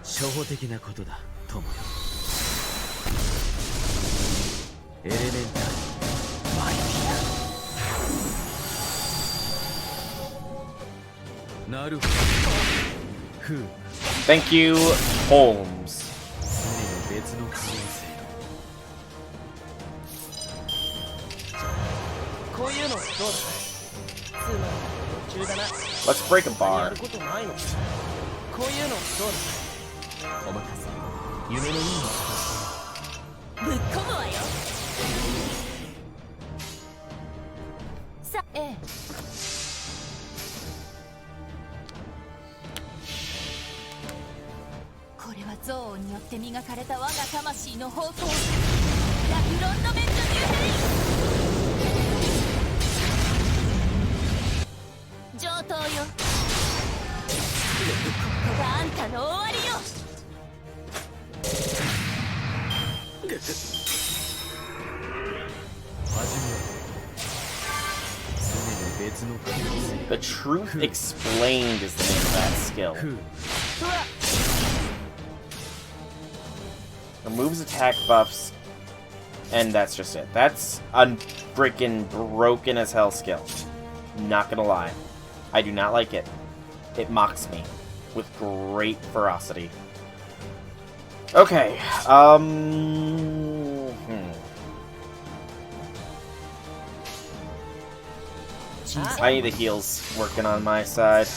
初歩的なことだ、友よ。エレメンタルマイティなるほど。ふう。 Thank you, Holmes. 常に別の可能性。こういうのどうだ。つまり途中だな。 Let's break a や bar. ることないの。こういうのどうだ。お任せ。夢のいいの形。ぶっ込むわよ。さええ。これは憎悪によって磨かれた我が魂の方向。ラグロンドメントニューヘイ上等よ。ここがあんたの終わりよ。 The Truth Explained is the name of that skill. Removes attack buffs, and that's just it. That's a freaking broken as hell skill. Not gonna lie. I do not like it. It mocks me with great ferocity. Okay, I need the heals working on my side.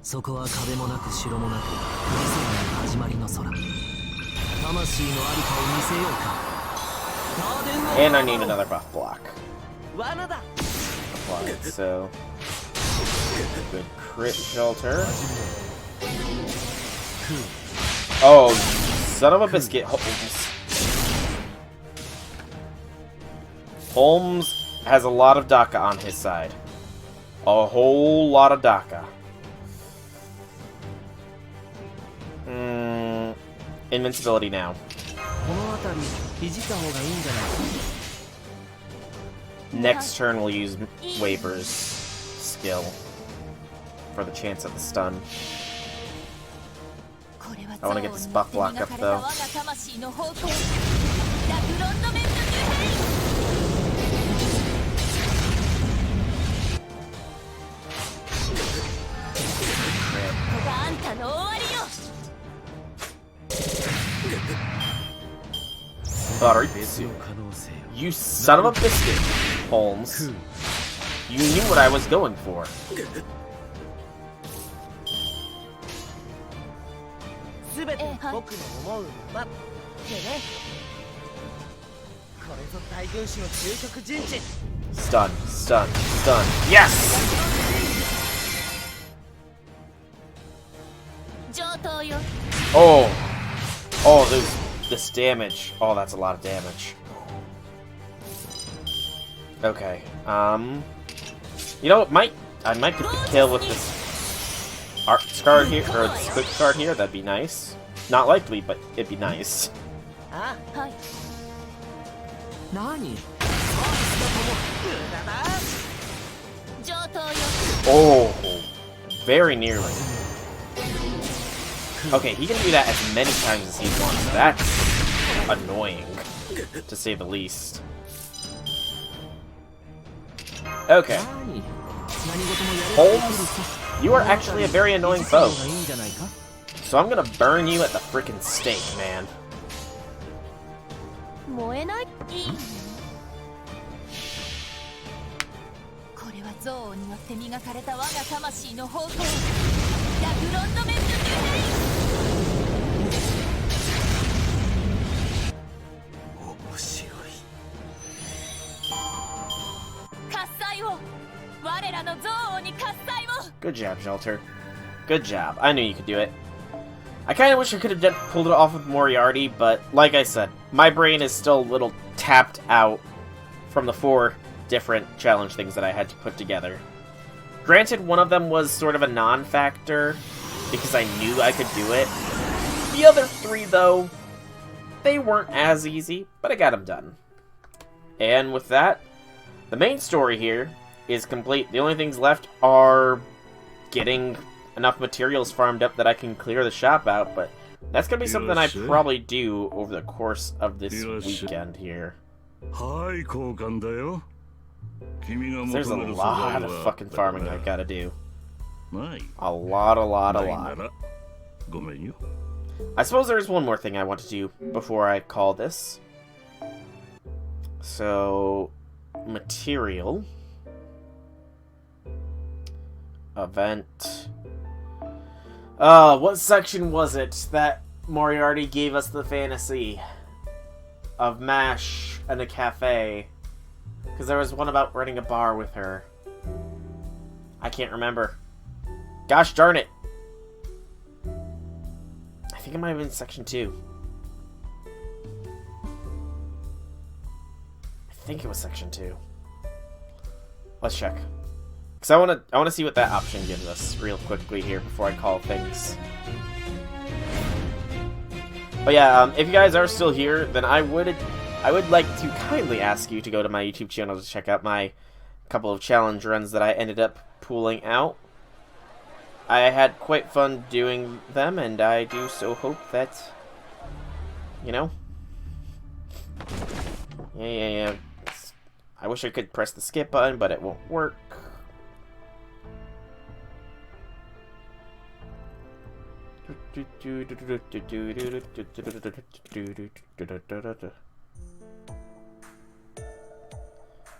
そこは壁もなく城もなく理想の始まりの空。魂のありかを見せようか。 And I need another buff block. 罠だ。 Applied, so good crit shelter. Oh, son of a biscuit, Holmes. Holmes has a lot of DACA on his side. A whole lot of DACA. Invincibility now. この辺りいじった方がいいんじゃないか。 Next turn we'll use Waver's skill for the chance at the stun. I want to get this buff block up though. Baritsu. You son of a biscuit, Holmes. You knew what I was going for. すべて僕の思うままでね。これぞ大軍師の究極陣地。 Stun, stun, stun. Yes! Oh. Oh, this damage. Oh, that's a lot of damage. Okay. You know, I might get the kill with this art card here, or this quick card here. That'd be nice. Not likely, but it'd be nice. Oh, very nearly. Okay, he can do that as many times as he wants. That's annoying, to say the least. Okay. Holmes, you are actually a very annoying foe. So I'm gonna burn you at the frickin' stake, man. Good job, Shelter. Good job. I knew you could do it. I kind of wish I could have pulled it off with Moriarty, but like I said, my brain is still a little tapped out from the 4 different challenge things that I had to put together. Granted, one of them was sort of a non-factor, because I knew I could do it. The other 3, though, they weren't as easy, but I got them done. And with that, the main story here is complete. The only things left are getting enough materials farmed up that I can clear the shop out, but that's going to be something I probably do over the course of this weekend here. There's a lot of fucking farming I've got to do. A lot. I suppose there's one more thing I want to do before I call this. So, material. Event. What section was it that Moriarty gave us the fantasy of MASH and a cafe? Because there was one about running a bar with her. I can't remember. Gosh darn it! I think it might have been section 2. I think it was section 2. Let's check. Because I want to see what that option gives us real quickly here before I call things. But yeah, if you guys are still here, then I would like to kindly ask you to go to my YouTube channel to check out my couple of challenge runs that I ended up pulling out. I had quite fun doing them, and I do so hope that, you know. Yeah. I wish I could press the skip button, but it won't work.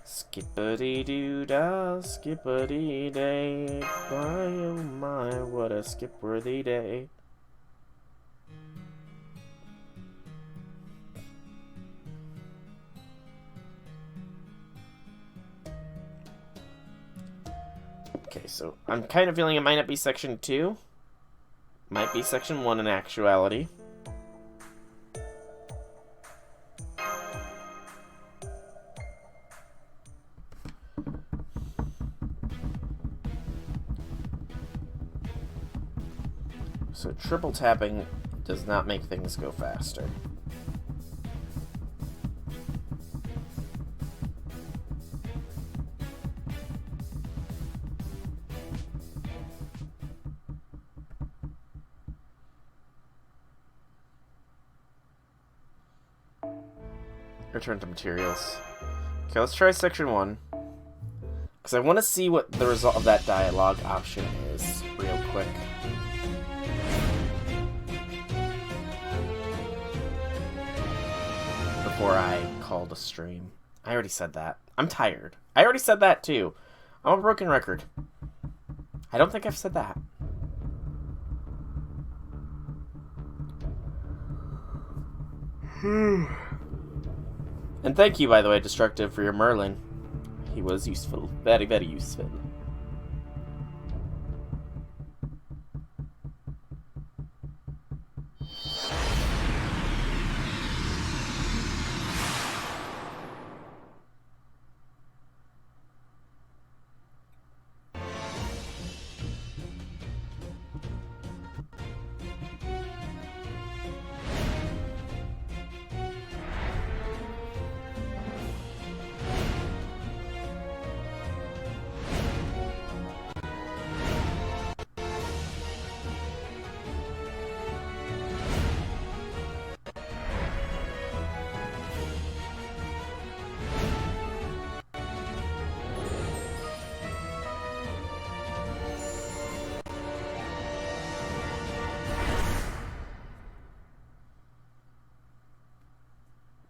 Skippity-doo-dah, skippity-day. My, oh my, what a skip-worthy day. Okay, so I'm kind of feeling it might not be section 2. Might be section 1 in actuality. So triple tapping does not make things go faster. Return to materials. Okay, let's try section 1. Because I want to see what the result of that dialogue option is real quick. Before I call the stream. I already said that. I'm tired. I already said that too. I'm a broken record. I don't think I've said that. And thank you, by the way, Destructive, for your Merlin. He was useful. Very, very useful.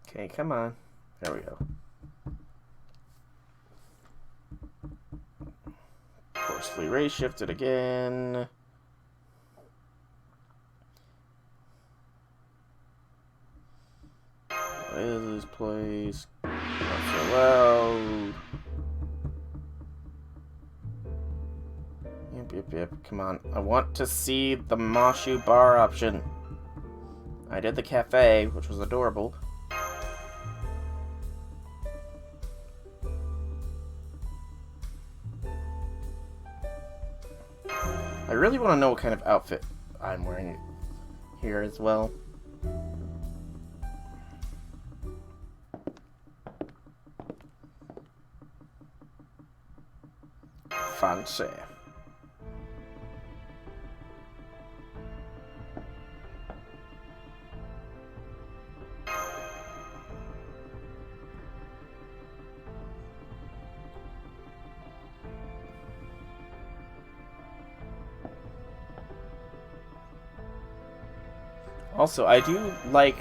Okay, come on. There we go. Forcefully raise shifted again. What is this place? Not so loud. Yep. Come on. I want to see the Moshu bar option. I did the cafe, which was adorable. I really want to know what kind of outfit I'm wearing here as well. say. Also, I do like,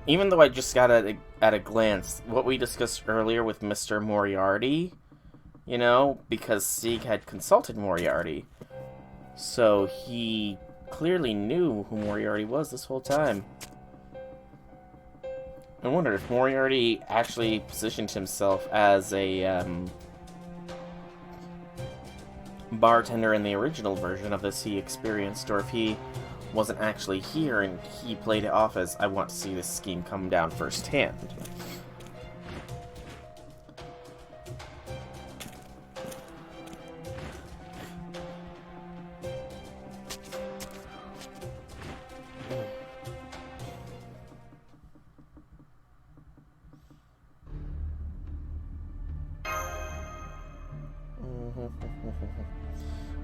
even though I just got at a glance, what we discussed earlier with Mr. Moriarty, you know, because Sieg had consulted Moriarty. So he clearly knew who Moriarty was this whole time. I wonder if Moriarty actually positioned himself as a bartender in the original version of this he experienced, or if he wasn't actually here and he played it off as, I want to see this scheme come down firsthand.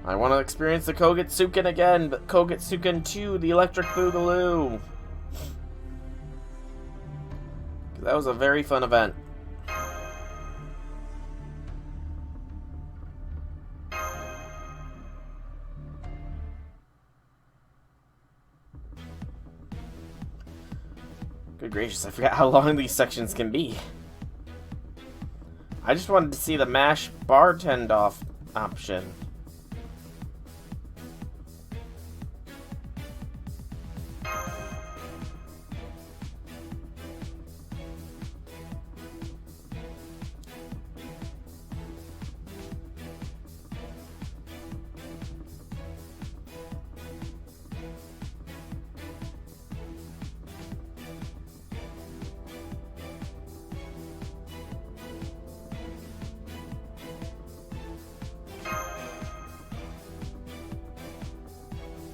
I want to experience the Kogetsuken again, but Kogetsuken 2, the Electric Boogaloo. That was a very fun event. Good gracious, I forgot how long these sections can be. I just wanted to see the mash bartend off option.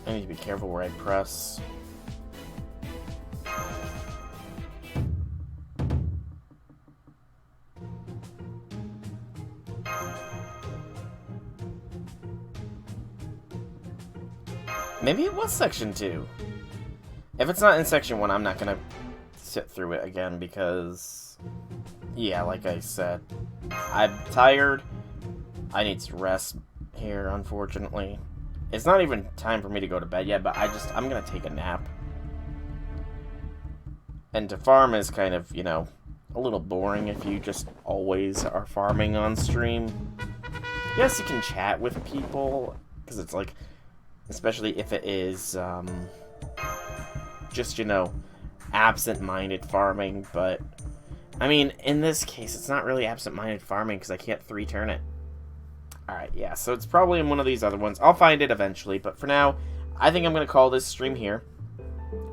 I need to be careful where I press. Maybe it was section 2. If it's not in section 1, I'm not gonna sit through it again because, yeah, like I said, I'm tired. I need to rest here, unfortunately. It's not even time for me to go to bed yet, but I'm gonna take a nap. And to farm is kind of, you know, a little boring if you just always are farming on stream. Yes, you can chat with people, because it's like, especially if it is, just, you know, absent-minded farming, but, I mean, in this case, it's not really absent-minded farming, because I can't 3-turn it. Alright, yeah, so it's probably in one of these other ones. I'll find it eventually, but for now, I think I'm going to call this stream here.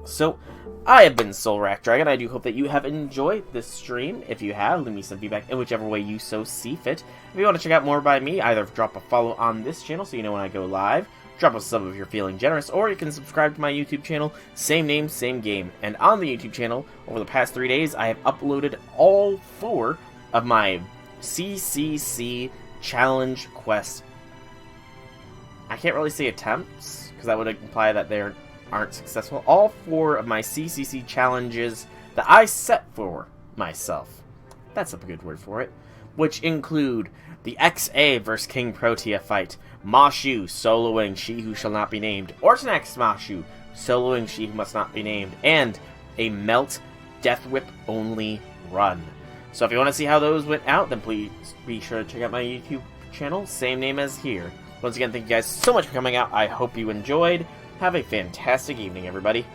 So, I have been Soul Rack Dragon. I do hope that you have enjoyed this stream. If you have, leave me some feedback in whichever way you so see fit. If you want to check out more by me, either drop a follow on this channel so you know when I go live, drop a sub if you're feeling generous, or you can subscribe to my YouTube channel, same name, same game. And on the YouTube channel, over the past 3 days, I have uploaded all 4 of my CCC challenge quest. I can't really say attempts, because that would imply that they aren't successful. All 4 of my CCC challenges that I set for myself. That's a good word for it. Which include the XA vs King Protea fight, Mashu soloing She Who Shall Not Be Named, Ortonax Mashu soloing She Who Must Not Be Named, and a Melt Death Whip only run. So if you want to see how those went out, then please be sure to check out my YouTube channel, same name as here. Once again, thank you guys so much for coming out. I hope you enjoyed. Have a fantastic evening, everybody.